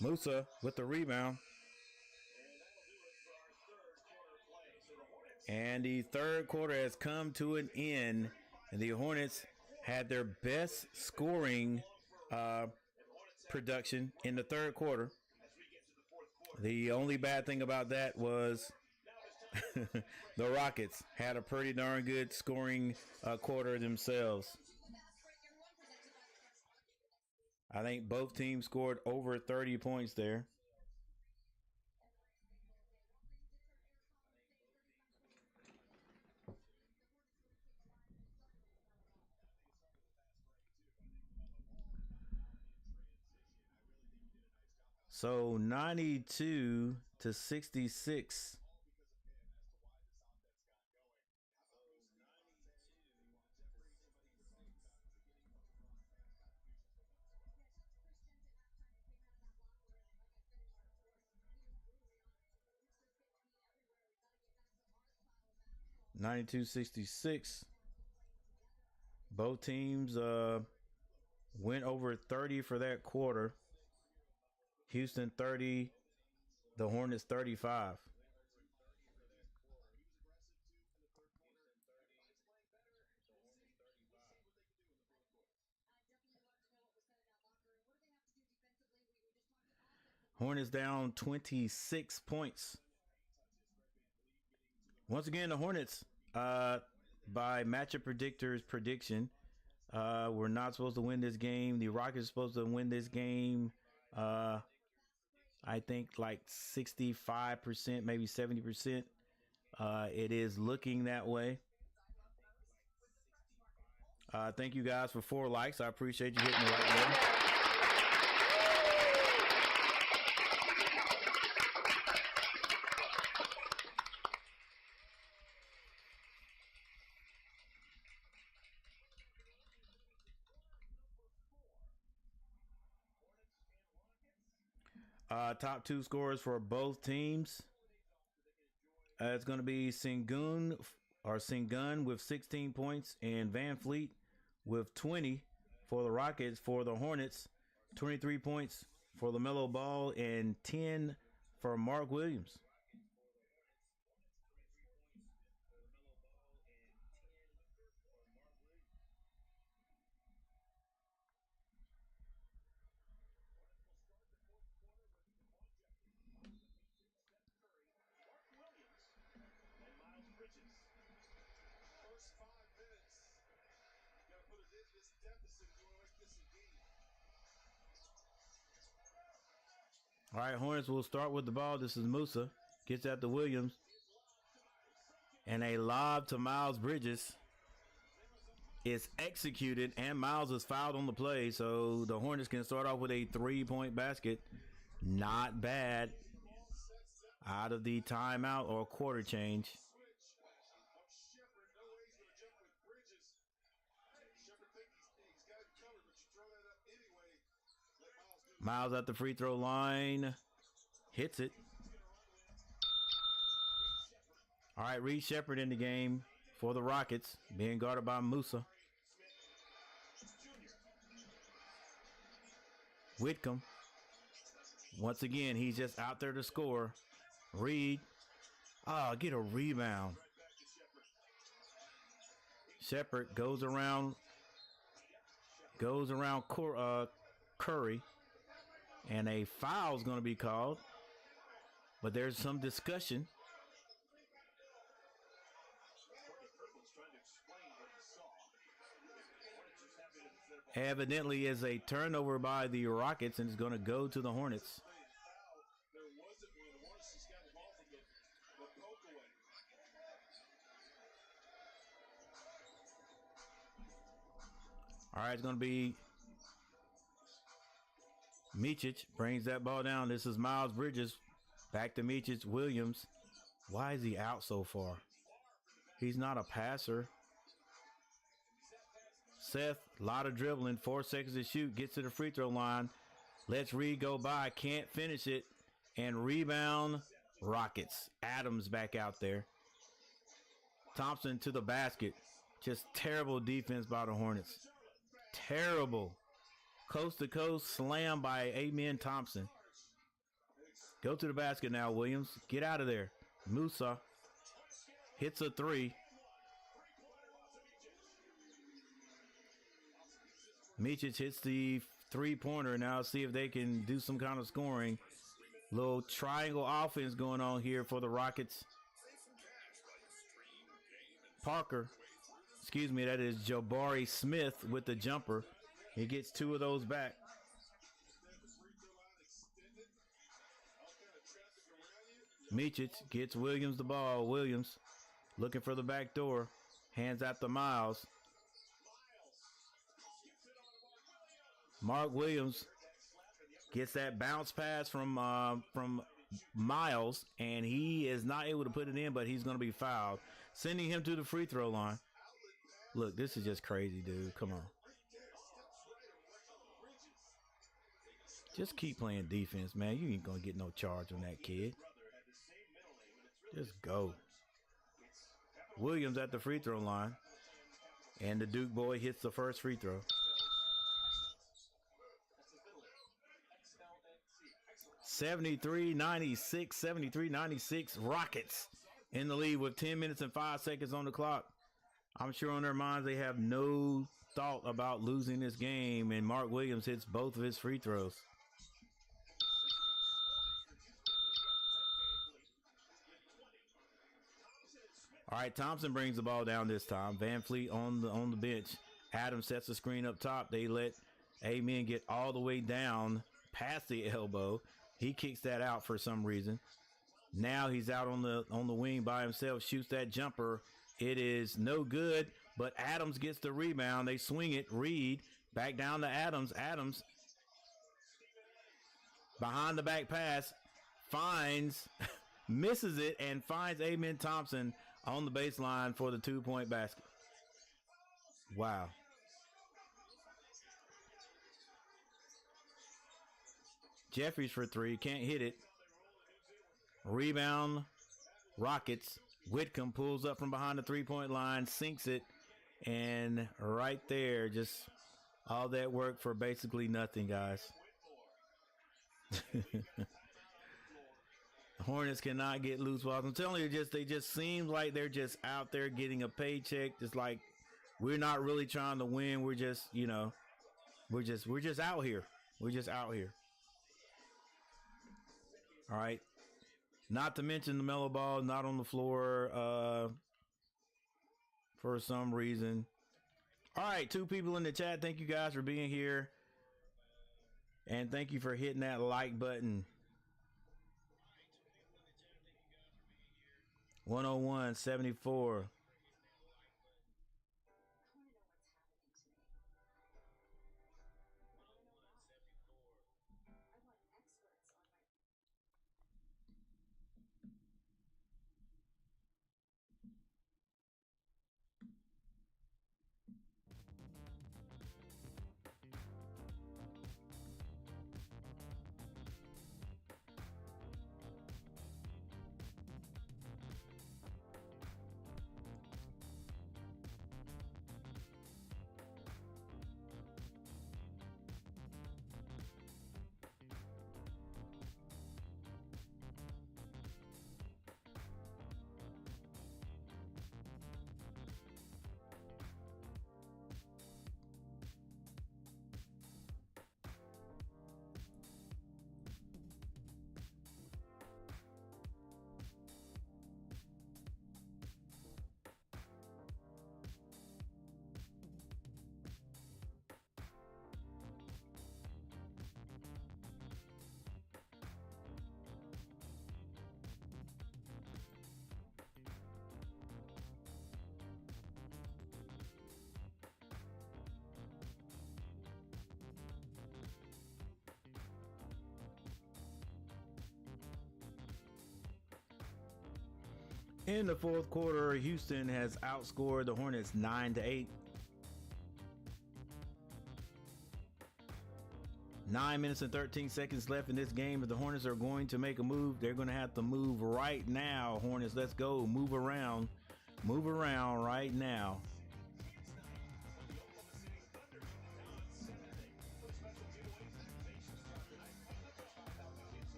Musa with the rebound. And the third quarter has come to an end. And the Hornets had their best scoring production in the third quarter. The only bad thing about that was the Rockets had a pretty darn good scoring quarter themselves. I think both teams scored over 30 points there. So 92 to 66. (92-66). Both teams went over 30 for that quarter. Houston 30, the Hornets 35. Hornets down 26 points. Once again, the Hornets, by matchup predictors prediction, we're not supposed to win this game. The Rockets are supposed to win this game. I think like 65%, maybe 70%. It is looking that way. Thank you guys for 4 likes. I appreciate you hitting the like button. Top 2 scorers for both teams. It's going to be Sengun with 16 points and Van Fleet with 20 for the Rockets. For the Hornets, 23 points for LaMelo Ball and 10 for Mark Williams. All right, Hornets will start with the ball. This is Musa. Gets out to Williams. And a lob to Miles Bridges is executed, and Miles is fouled on the play. So the Hornets can start off with a 3-point basket. Not bad out of the timeout or quarter change. Miles at the free throw line. Hits it. All right, Reed Shepherd in the game for the Rockets, being guarded by Musa. Whitcomb. Once again, he's just out there to score. Reed. Get a rebound. Shepard goes around Curry, and a foul is going to be called. But there's some discussion. Evidently is a turnover by the Rockets, and it's going to go to the Hornets. There wasn't one of the Hornets just got the ball from the poke away. All right, it's going to be Micic brings that ball down. This is Miles Bridges. Back to Micic. Williams. Why is he out so far? He's not a passer. Seth, a lot of dribbling. 4 seconds to shoot. Gets to the free throw line. Lets Reed go by. Can't finish it. And rebound, Rockets. Adams back out there. Thompson to the basket. Just terrible defense by the Hornets. Terrible. Coast to coast slam by Amen Thompson. Go to the basket now, Williams. Get out of there. Musa hits a three. Micic hits the three-pointer. Now see if they can do some kind of scoring. Little triangle offense going on here for the Rockets. Parker. Excuse me, that is Jabari Smith with the jumper. He gets 2 of those back. Micic gets Williams the ball. Williams looking for the back door. Hands out to Miles. Mark Williams gets that bounce pass from Miles, and he is not able to put it in, but he's going to be fouled, sending him to the free throw line. Look, this is just crazy, dude. Come on. Just keep playing defense, man. You ain't going to get no charge on that kid. Just go. Williams at the free throw line, and the Duke boy hits the first free throw. 73-96 Rockets in the lead with 10 minutes and 5 seconds on the clock. I'm sure on their minds they have no thought about losing this game, and Mark Williams hits both of his free throws. All right, Thompson brings the ball down this time. Van Fleet on the bench. Adams sets the screen up top. They let Amen get all the way down past the elbow. He kicks that out for some reason. Now he's out on the wing by himself. Shoots that jumper. It is no good, but Adams gets the rebound. They swing it. Reed back down to Adams. Adams behind the back pass finds, misses it, and finds Amen Thompson on the baseline for the 2-point basket. Wow. Jeffries for 3, can't hit it. Rebound, Rockets. Whitcomb pulls up from behind the 3-point line, sinks it, and right there, just all that work for basically nothing, guys. Hornets cannot get loose balls. I'm telling you, they just seem like they're just out there getting a paycheck. Just like we're not really trying to win. We're just, we're just out here. We're just out here. All right. Not to mention the mellow ball not on the floor for some reason. All right, 2 people in the chat. Thank you guys for being here. And thank you for hitting that like button. 101-74. In the fourth quarter, Houston has outscored the Hornets 9-8. 9 minutes and 13 seconds left in this game. If the Hornets are going to make a move, they're going to have to move right now. Hornets, let's go. Move around. Move around right now.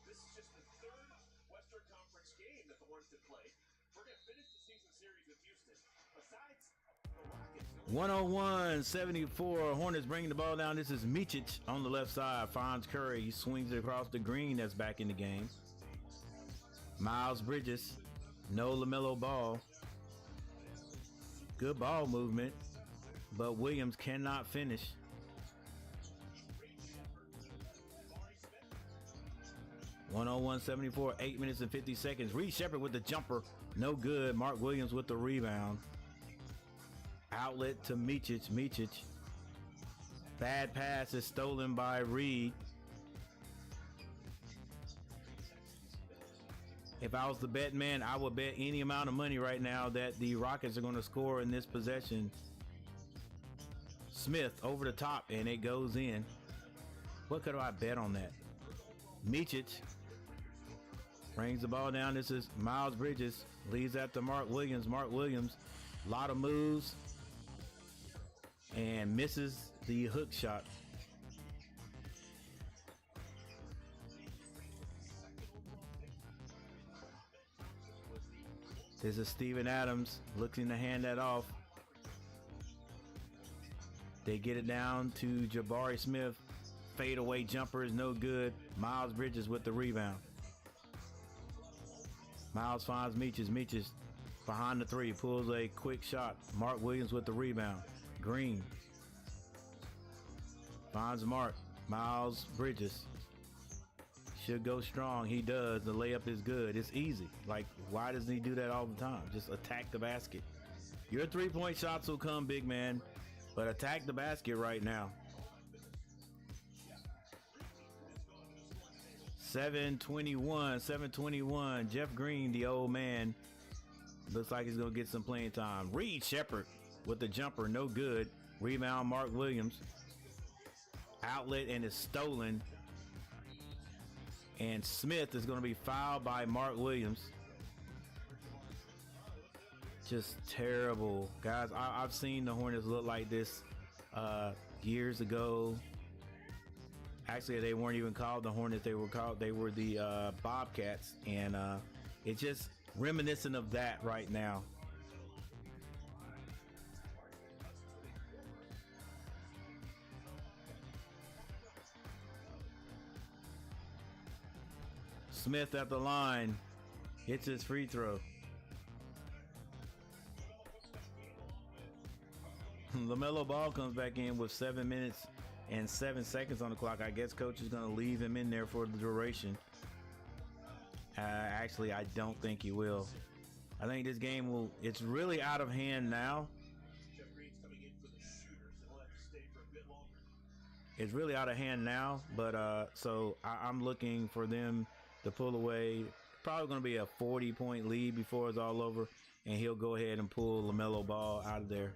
This is just the third Western Conference game that the Hornets have played. We're going to finish the season series with Houston. Besides the Rockets. 101-74. Hornets bringing the ball down. This is Micic on the left side. Finds Curry. He swings it across the green. That's back in the game. Miles Bridges. No LaMelo Ball. Good ball movement. But Williams cannot finish. 101-74, 8 minutes and 50 seconds. Reed Shepherd with the jumper. No good. Mark Williams with the rebound. Outlet to Micic. Micic. Bad pass is stolen by Reed. If I was the betting man, I would bet any amount of money right now that the Rockets are going to score in this possession. Smith over the top, and it goes in. What could I bet on that? Micic brings the ball down. This is Miles Bridges. Leads that to Mark Williams. Mark Williams, a lot of moves, and misses the hook shot. This is Steven Adams looking to hand that off. They get it down to Jabari Smith. Fadeaway jumper is no good. Miles Bridges with the rebound. Miles finds Micic. Micic behind the three. Pulls a quick shot. Mark Williams with the rebound. Green. Finds Mark. Miles Bridges. Should go strong. He does. The layup is good. It's easy. Like, why doesn't he do that all the time? Just attack the basket. Your three-point shots will come, big man. But attack the basket right now. 7:21. Jeff Green, the old man, looks like he's going to get some playing time. Reed Shepherd with the jumper, no good. Rebound, Mark Williams. Outlet, and it's stolen. And Smith is going to be fouled by Mark Williams. Just terrible. Guys, I've seen the Hornets look like this years ago. Actually, they weren't even called the Hornets. They were the Bobcats. And it's just reminiscent of that right now. Smith at the line. Hits his free throw. LaMelo Ball comes back in with 7 minutes and 7 seconds on the clock. I guess coach is going to leave him in there for the duration. Actually, I don't think he will. I think this game will, it's really out of hand now. Jeff Green's coming in for the shooters, and he'll have to stay for a bit longer. It's really out of hand now, but so I'm looking for them to pull away. Probably going to be a 40-point lead before it's all over, and he'll go ahead and pull LaMelo Ball out of there.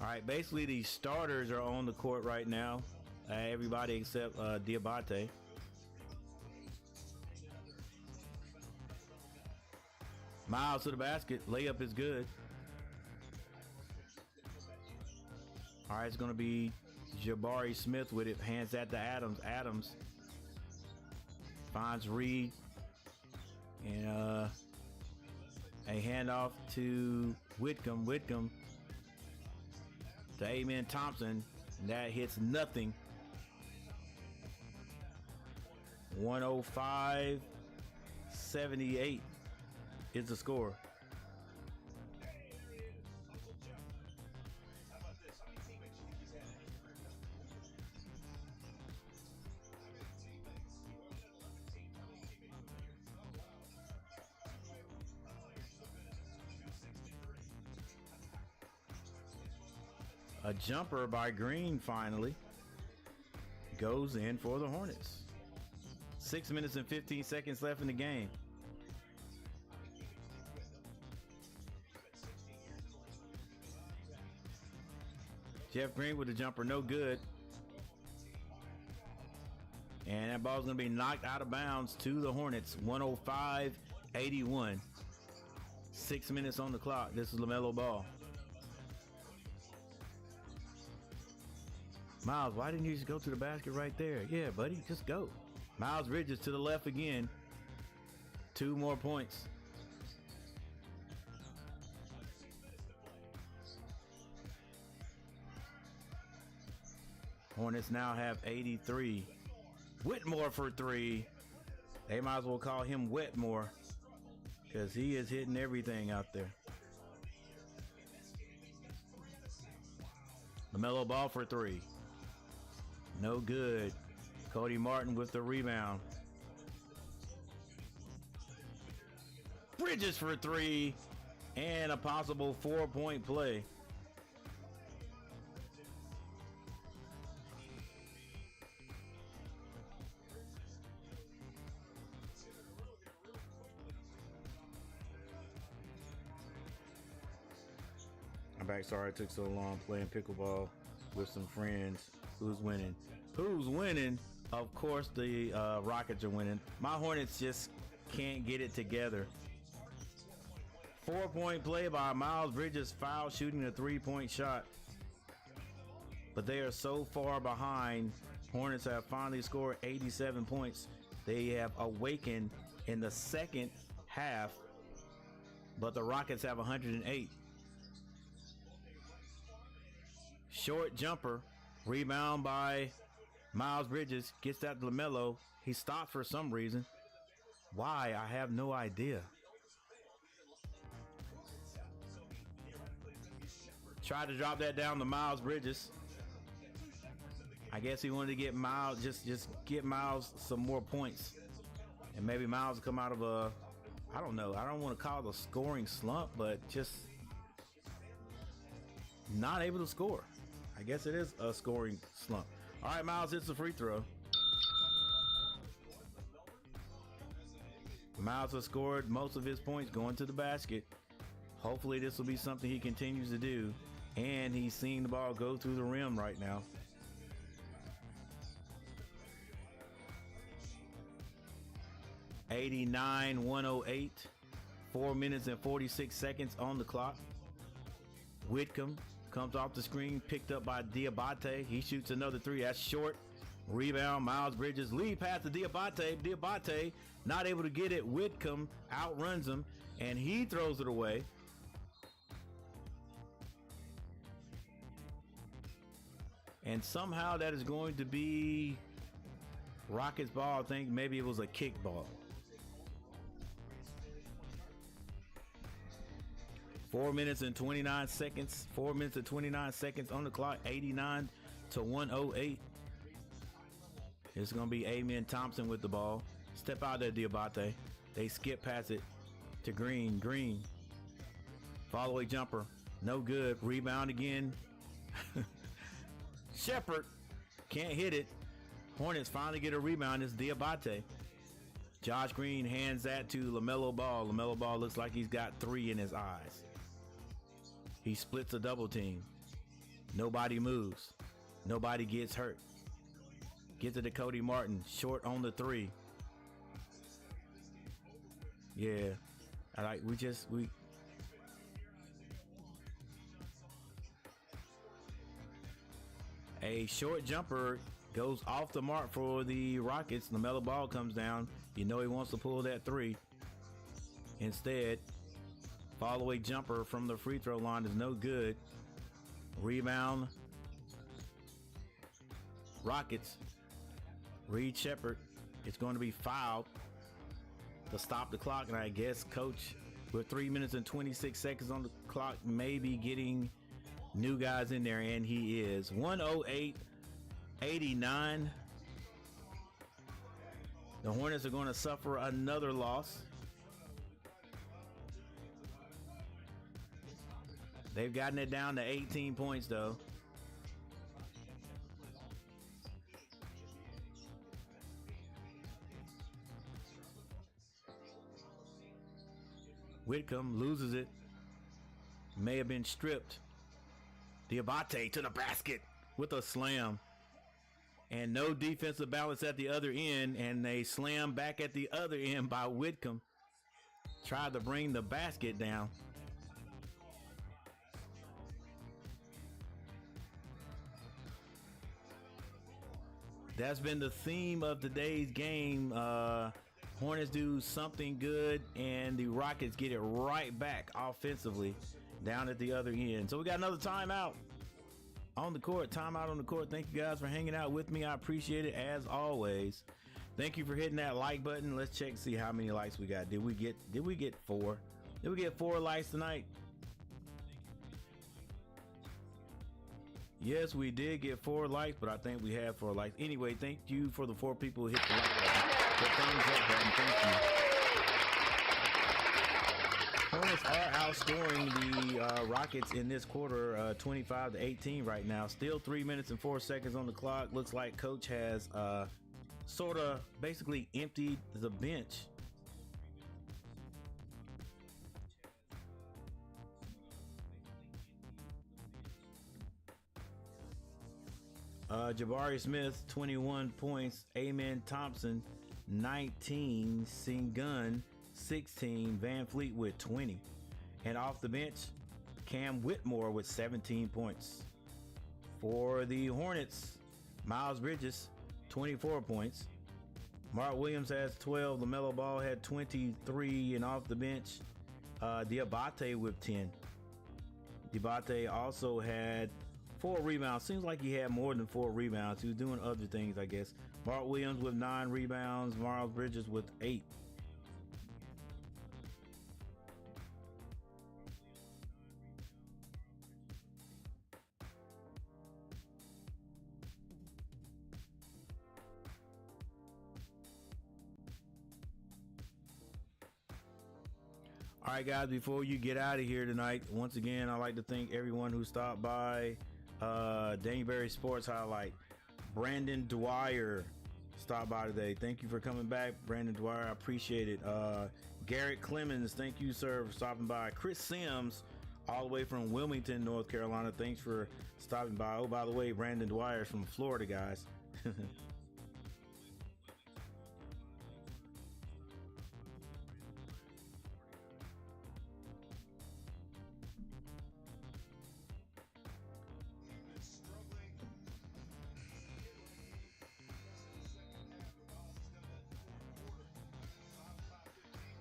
All right, basically the starters are on the court right now. Everybody except Diabate. Miles to the basket. Layup is good. All right, it's going to be Jabari Smith with it. Hands that to Adams. Adams finds Reed. And a handoff to Whitcomb. Whitcomb to Amen Thompson. And that hits nothing. 105-78 is the score. A jumper by Green finally goes in for the Hornets. 6 minutes and 15 seconds left in the game. Jeff Green with the jumper, no good. And that ball's going to be knocked out of bounds to the Hornets. 105-81. 6 minutes on the clock. This is LaMelo Ball. Miles, why didn't you just go to the basket right there? Yeah, buddy, just go. Miles Bridges to the left again. 2 more points. Hornets now have 83. Whitmore for 3. They might as well call him Wetmore because he is hitting everything out there. LaMelo Ball for 3. No good. Cody Martin with the rebound. Bridges for 3 and a possible 4-point play. I'm back. Sorry it took so long playing pickleball with some friends. Who's winning? Who's winning? Of course, the Rockets are winning. My Hornets just can't get it together. 4-point play by Miles Bridges, foul shooting a 3-point shot. But they are so far behind. Hornets have finally scored 87 points. They have awakened in the second half, but the Rockets have 108. Short jumper, rebound by Miles Bridges, gets that to LaMelo. He stopped for some reason. Why? I have no idea. Tried to drop that down to Miles Bridges. I guess he wanted to get Miles, just get Miles some more points. And maybe Miles will come out of a, I don't know, I don't want to call it a scoring slump, but just not able to score. I guess it is a scoring slump. All right, Miles hits the free throw. Miles has scored most of his points going to the basket. Hopefully this will be something he continues to do. And he's seeing the ball go through the rim right now. (89-108). 4 minutes and 46 seconds on the clock. Whitcomb comes off the screen, picked up by Diabate. He shoots another 3. That's short. Rebound, Miles Bridges. Lead pass to Diabate. Diabate not able to get it. Whitcomb outruns him, and he throws it away. And somehow that is going to be Rockets ball. I think maybe it was a kick ball. 4 minutes and 29 seconds. 4 minutes and 29 seconds on the clock. 89-108. It's going to be Amen Thompson with the ball. Step out there, Diabate. They skip past it to Green. Green. Follow away jumper. No good. Rebound again. Shepard can't hit it. Hornets finally get a rebound. It's Diabate. Josh Green hands that to LaMelo Ball. LaMelo Ball looks like he's got 3 in his eyes. He splits a double team. Nobody moves. Nobody gets hurt. Gets it to Cody Martin. Short on the 3. Yeah. We a short jumper goes off the mark for the Rockets. LaMelo Ball comes down. You know he wants to pull that 3. Instead, follow away jumper from the free throw line is no good. Rebound. Rockets. Reed Shepard is going to be fouled to stop the clock. And I guess coach, with 3 minutes and 26 seconds on the clock, maybe getting new guys in there, and he is. 108-89. The Hornets are going to suffer another loss. They've gotten it down to 18 points though. Whitcomb loses it. May have been stripped. Diabate to the basket with a slam. And no defensive balance at the other end. And they slam back at the other end by Whitcomb. Tried to bring the basket down. That's been the theme of today's game. Hornets do something good, and the Rockets get it right back offensively down at the other end. So we got another timeout on the court. Timeout on the court. Thank you guys for hanging out with me. I appreciate it as always. Thank you for hitting that like button. Let's check and see how many likes we got. Did we get 4? Did we get 4 likes tonight? Yes, we did get 4 likes, but I think we have 4 likes. Anyway, thank you for the 4 people who hit the like button. The thumbs up button. Thank you. Hornets are outscoring the Rockets in this quarter, 25-18 right now. Still 3 minutes and 4 seconds on the clock. Looks like Coach has sort of basically emptied the bench. Jabari Smith, 21 points. Amen Thompson, 19. Sengun, 16. Van Fleet with 20. And off the bench, Cam Whitmore with 17 points. For the Hornets, Miles Bridges, 24 points. Mark Williams has 12. LaMelo Ball had 23. And off the bench, Diabate with 10. Diabate also had 4 rebounds. Seems like he had more than 4 rebounds. He was doing other things, I guess. Mark Williams with 9 rebounds. Miles Bridges with 8. All right, guys, before you get out of here tonight, once again, I'd like to thank everyone who stopped by. Danbury Sports Highlight. Brandon Dwyer stopped by today. Thank you for coming back, Brandon Dwyer. I appreciate it. Garrett Clemens, thank you, sir, for stopping by. Chris Sims, all the way from Wilmington, North Carolina. Thanks for stopping by. Oh, by the way, Brandon Dwyer is from Florida, guys.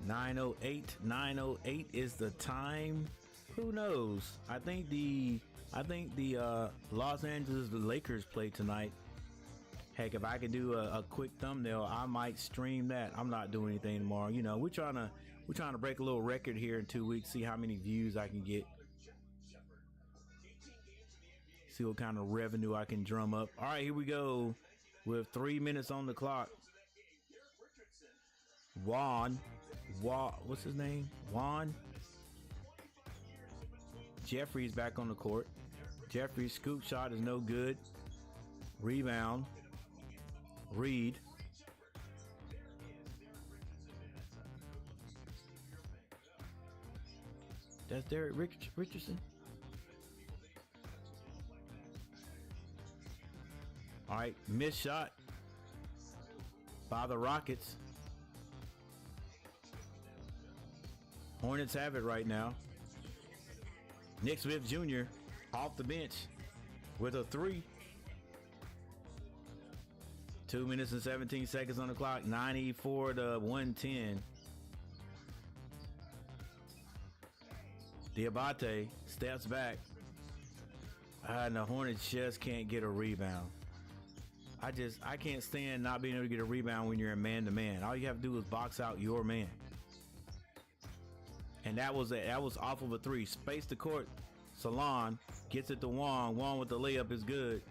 .908 is the time. Who knows? I think the Los Angeles Lakers play tonight. Heck, if I could do a quick thumbnail, I might stream that. I'm not doing anything tomorrow. You know, we're trying to break a little record here in 2 weeks. See how many views I can get. See what kind of revenue I can drum up. All right, here we go. With 3 minutes on the clock. What's his name? Juan Jeffries back on the court. Jeffries' scoop shot is no good. Rebound. Reed. That's Derek Richardson. All right, missed shot by the Rockets. Hornets have it right now. Nick Smith Jr. off the bench with a 3. 2 minutes and 17 seconds on the clock. 94-110. Diabate steps back. And the Hornets just can't get a rebound. I can't stand not being able to get a rebound when you're a man-to-man. All you have to do is box out your man. And that was off of a 3. Space the court. Salon gets it to Wong. Wong with the layup is good.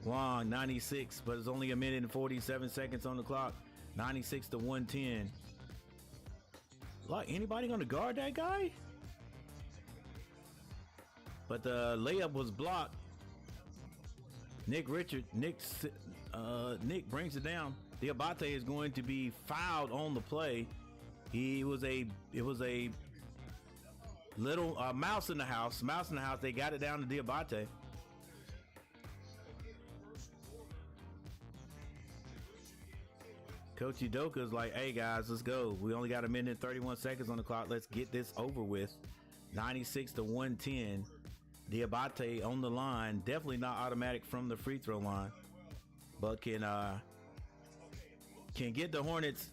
Wong 96, but it's only a minute and 47 seconds on the clock. 96-110. Like, anybody gonna guard that guy? But the layup was blocked. Nick brings it down. Diabate is going to be fouled on the play. It was a little mouse in the house. Mouse in the house. They got it down to Diabate. Coach Udoka's like, hey guys, let's go. We only got a minute and 31 seconds on the clock. Let's get this over with. 96 to 110. Diabate on the line. Definitely not automatic from the free throw line, but can get the Hornets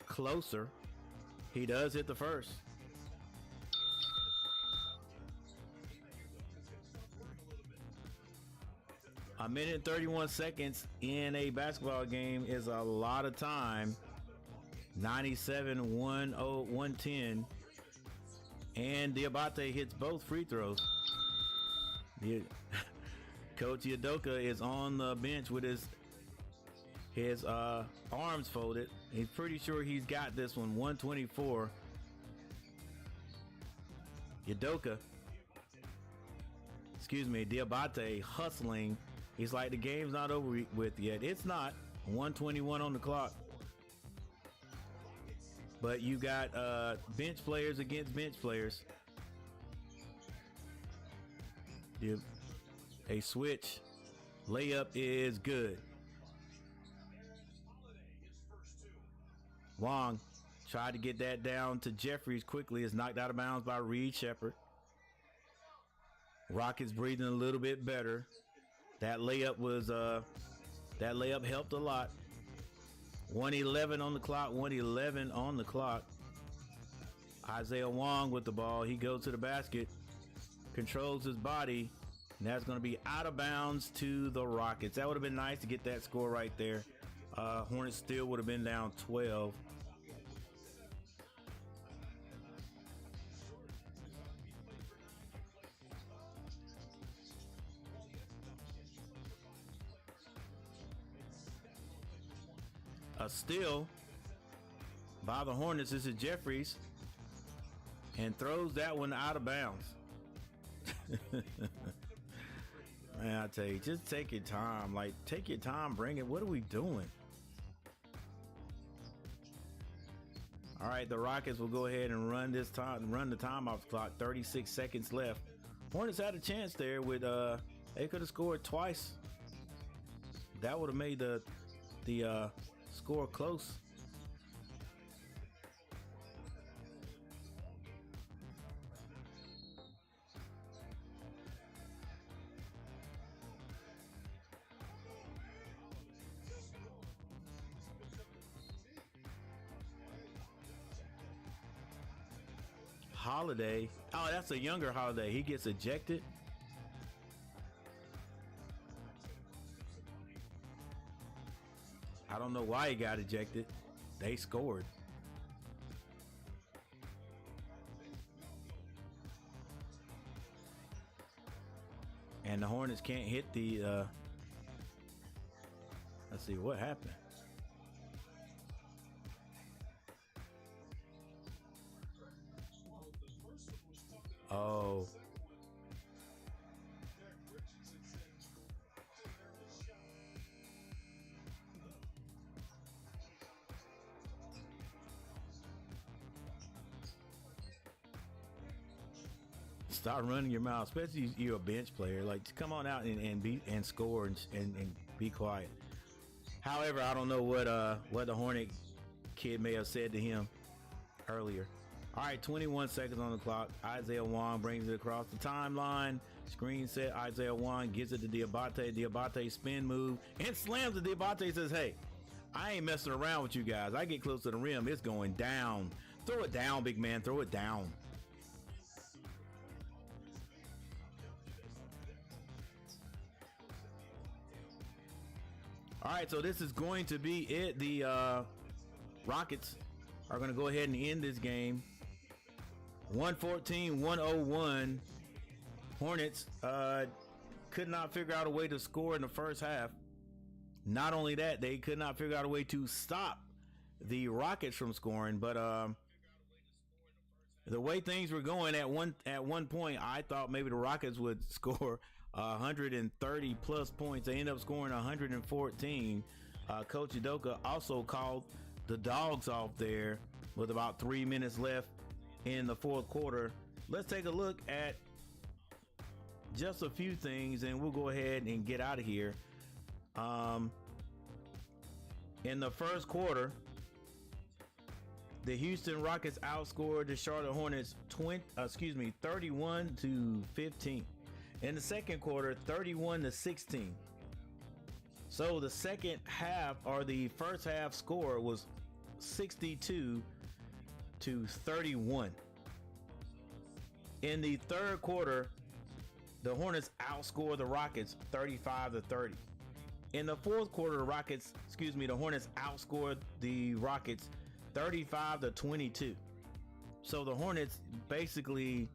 closer. He does hit the first. A minute and 31 seconds in a basketball game is a lot of time. 97, 110. And Diabate hits both free throws. Coach Udoka is on the bench with his arms folded. He's pretty sure he's got this one. 124. Diabate hustling. He's like, the game's not over with yet. It's not. 121 on the clock. But you got bench players against bench players. A switch. Layup is good. Wong tried to get that down to Jeffries quickly. Is knocked out of bounds by Reed Shepherd. Rockets breathing a little bit better. That layup helped a lot. 111 on the clock. 111 on the clock. Isaiah Wong with the ball. He goes to the basket, controls his body, and that's going to be out of bounds to the Rockets. That would have been nice to get that score right there. Hornets still would have been down 12. A steal by the Hornets. This is Jeffries, and throws that one out of bounds. Man, I tell you, just take your time. Like, take your time, bring it. What are we doing? All right, the Rockets will go ahead and run the time off the clock. 36 seconds left. Hornets had a chance there with they could have scored twice. That would have made the score close. Holiday. Oh, that's a younger Holiday. He gets ejected. I don't know why he got ejected. They scored. And the Hornets can't hit the let's see what happened. Oh. Start running your mouth, especially if you're a bench player. Like, come on out and score and be quiet. However, I don't know what the Hornet kid may have said to him earlier. All right, 21 seconds on the clock. Isaiah Wong brings it across the timeline. Screen set. Isaiah Wong gives it to Diabate. Diabate spin move and slams it. Diabate says, hey, I ain't messing around with you guys. I get close to the rim. It's going down. Throw it down, big man. Throw it down. All right, so this is going to be it. The Rockets are going to go ahead and end this game. 114-101. Hornets could not figure out a way to score in the first half. Not only that, they could not figure out a way to stop the Rockets from scoring. But the way things were going at one point, I thought maybe the Rockets would score 130 plus points. They end up scoring 114. Coach Udoka also called the dogs off there with about 3 minutes left in the fourth quarter. Let's take a look at just a few things and we'll go ahead and get out of here. In the first quarter, the Houston Rockets outscored the Charlotte Hornets 31-15. In the second quarter, 31-16. So the second half, or the first half score, was 62-31. In the third quarter, the Hornets outscored the Rockets 35-30. In the fourth quarter, the Hornets outscored the Rockets 35-22. So the Hornets basically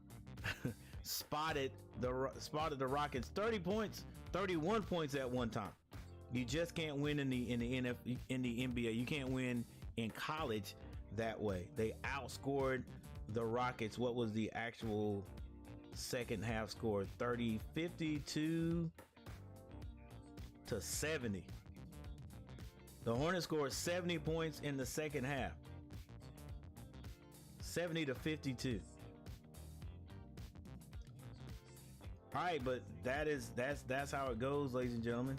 spotted the Rockets 31 points at one time. You just can't win in the NBA. You can't win in college that way. They outscored the Rockets. What was the actual second half score? 52-70. The Hornets scored 70 points in the second half. 70-52. All right, but that's how it goes, ladies and gentlemen.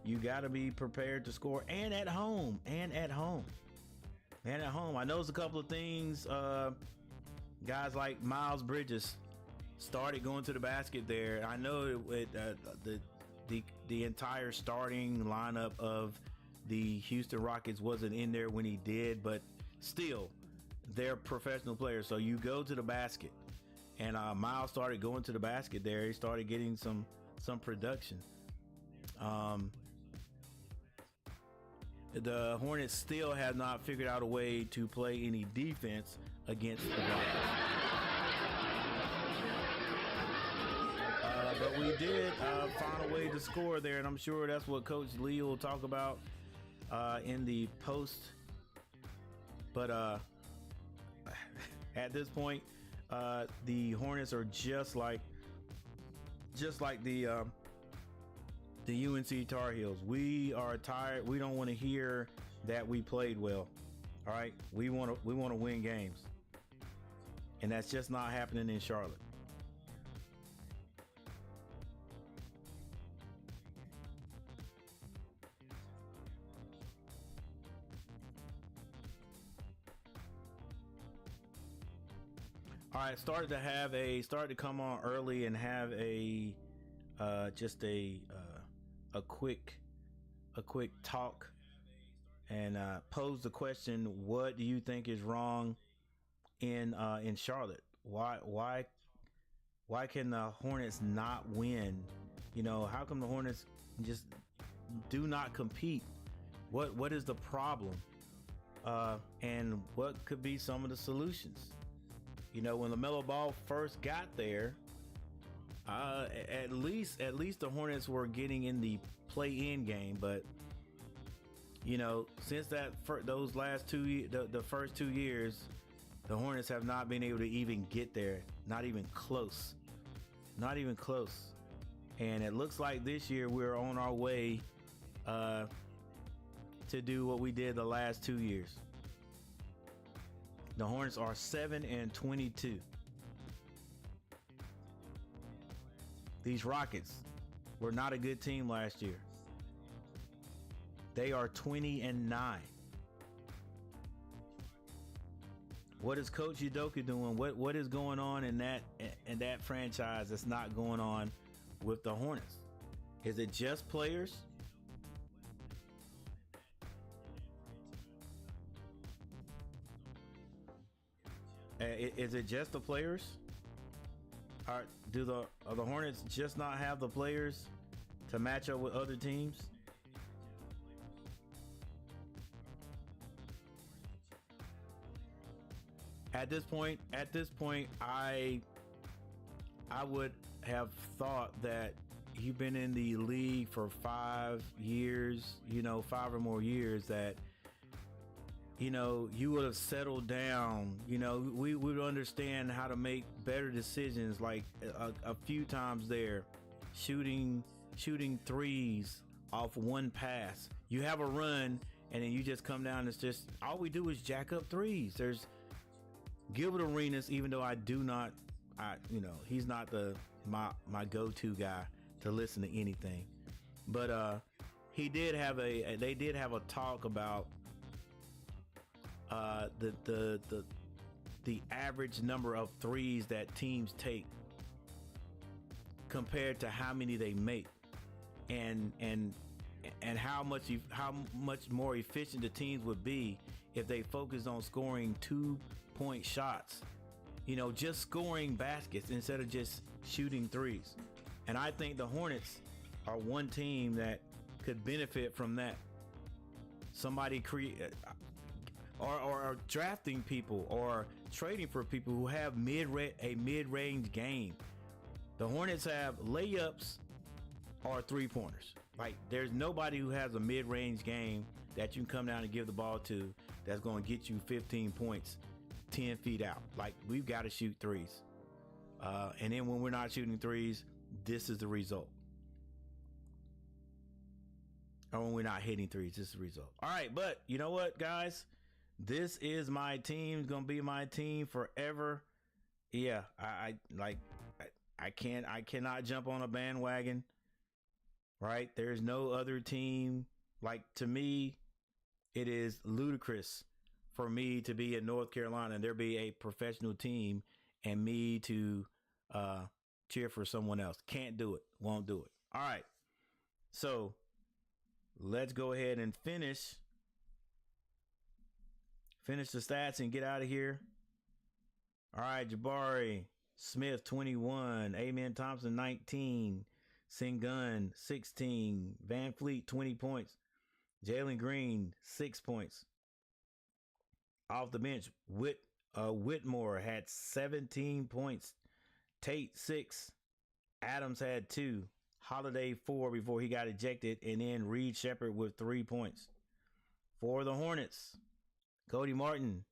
You got to be prepared to score, and at home. I know it's a couple of things. Guys like Miles Bridges started going to the basket there. I know the entire starting lineup of the Houston Rockets wasn't in there when he did, but still, they're professional players. So you go to the basket, and Miles started going to the basket there. He started getting some production. The Hornets still have not figured out a way to play any defense against the Rockets. But we did find a way to score there, and I'm sure that's what Coach Lee will talk about in the post. But at this point, the Hornets are just like the UNC Tar Heels. We are tired. We don't want to hear that we played well. All right, we want to win games, and that's just not happening in Charlotte. All right, started to come on early and have a quick talk and pose the question: what do you think is wrong in Charlotte? Why can the Hornets not win? You know, how come the Hornets just do not compete? What is the problem? And what could be some of the solutions? You know, when LaMelo Ball first got there, at least the Hornets were getting in the play-in game, but you know, since those last the first 2 years, the Hornets have not been able to even get there, not even close. And it looks like this year we're on our way to do what we did the last 2 years. The Hornets are 7-22. These Rockets were not a good team last year. They are 20-9. What is Coach Udoka doing? What is going on in that franchise that's not going on with the Hornets? Is it just players? Is it just the players? Do the Hornets just not have the players to match up with other teams? At this point, I would have thought that you've been in the league for 5 years, 5 or more years, that you would have settled down. We would understand how to make better decisions, like a few times there, shooting threes off one pass, you have a run and then you just come down. It's just all we do is jack up threes. There's Gilbert Arenas, even though he's not my go-to guy to listen to anything, but they did have a talk about the average number of threes that teams take compared to how many they make, and how much more efficient the teams would be if they focused on scoring 2-point shots, just scoring baskets instead of just shooting threes. And I think the Hornets are one team that could benefit from that. Somebody or drafting people or trading for people who have a mid-range game. The Hornets have layups or three-pointers. Like, there's nobody who has a mid-range game that you can come down and give the ball to that's going to get you 15 points 10 feet out. Like, we've got to shoot threes. And then when we're not shooting threes, this is the result. Or when we're not hitting threes, this is the result. All right, but you know what, guys? This is my team. It's going to be my team forever. Yeah, I cannot jump on a bandwagon, right? There's no other team. Like, to me, it is ludicrous for me to be in North Carolina and there be a professional team and me to cheer for someone else. Can't do it. Won't do it. All right. So let's go ahead and finish the stats and get out of here. All right, Jabari Smith, 21. Amen Thompson, 19. Sengun, 16. Van Fleet, 20 points. Jalen Green, 6 points. Off the bench, Whitmore had 17 points. Tate, 6. Adams had 2. Holiday, 4 before he got ejected. And then Reed Shepherd with 3 points. For the Hornets, Cody Martin,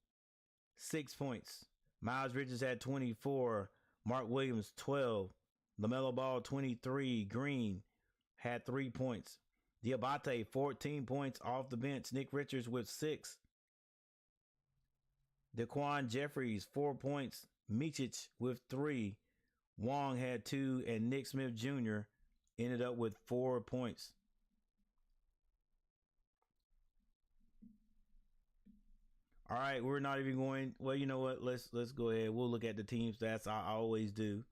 6 points. Miles Bridges had 24. Mark Williams, 12. LaMelo Ball, 23. Green had 3 points. Diabate, 14 points off the bench. Nick Richards with 6. Daquan Jeffries, 4 points. Micic with 3. Wong had 2. And Nick Smith Jr. ended up with 4 points. All right, we're not even going. Well, you know what? Let's go ahead. We'll look at the team stats. I always do.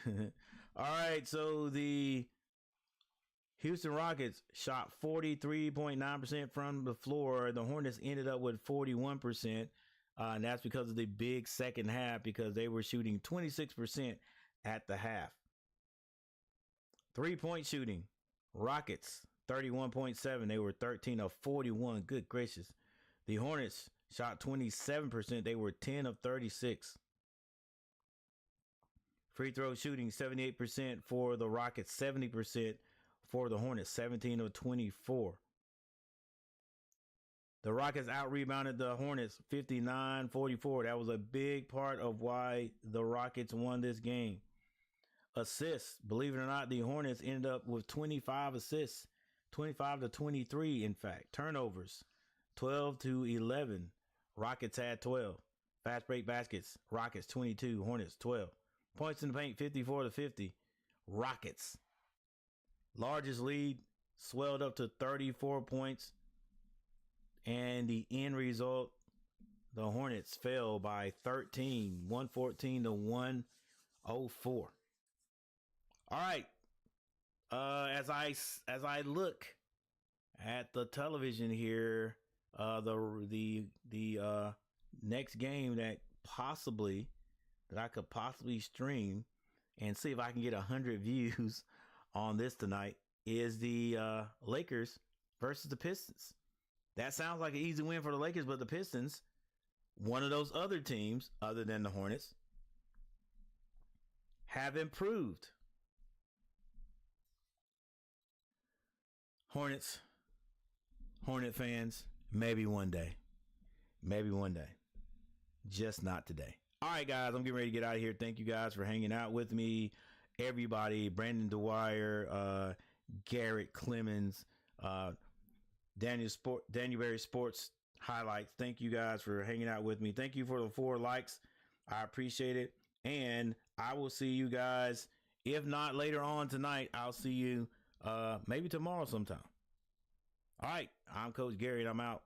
All right, so the Houston Rockets shot 43.9% from the floor. The Hornets ended up with 41%, and that's because of the big second half, because they were shooting 26% at the half. 3-point shooting, Rockets 31.7. They were 13 of 41. Good gracious. The Hornets shot 27%. They were 10 of 36. Free throw shooting, 78% for the Rockets, 70% for the Hornets, 17 of 24. The Rockets out-rebounded the Hornets 59-44. That was a big part of why the Rockets won this game. Assists, believe it or not, the Hornets ended up with 25 assists, 25 to 23, in fact. Turnovers, 12 to 11. Rockets had 12. Fast break baskets, Rockets 22, Hornets 12. Points in the paint, 54 to 50. Rockets. Largest lead swelled up to 34 points. And the end result, the Hornets fell by 13, 114 to 104. All right. As I look at the television here, the next game that I could possibly stream and see if I can get 100 views on this tonight is the Lakers versus the Pistons. That sounds like an easy win for the Lakers, but the Pistons, one of those other teams other than the Hornets, have improved. Hornet fans, maybe one day. Just not today. All right, guys, I'm getting ready to get out of here. Thank you guys for hanging out with me. Everybody, Brandon Dwyer, Garrett Clemens, Daniel Berry Sports highlights. Thank you guys for hanging out with me. Thank you for the 4 likes. I appreciate it. And I will see you guys. If not later on tonight, I'll see you maybe tomorrow sometime. All right. I'm Coach Gary and I'm out.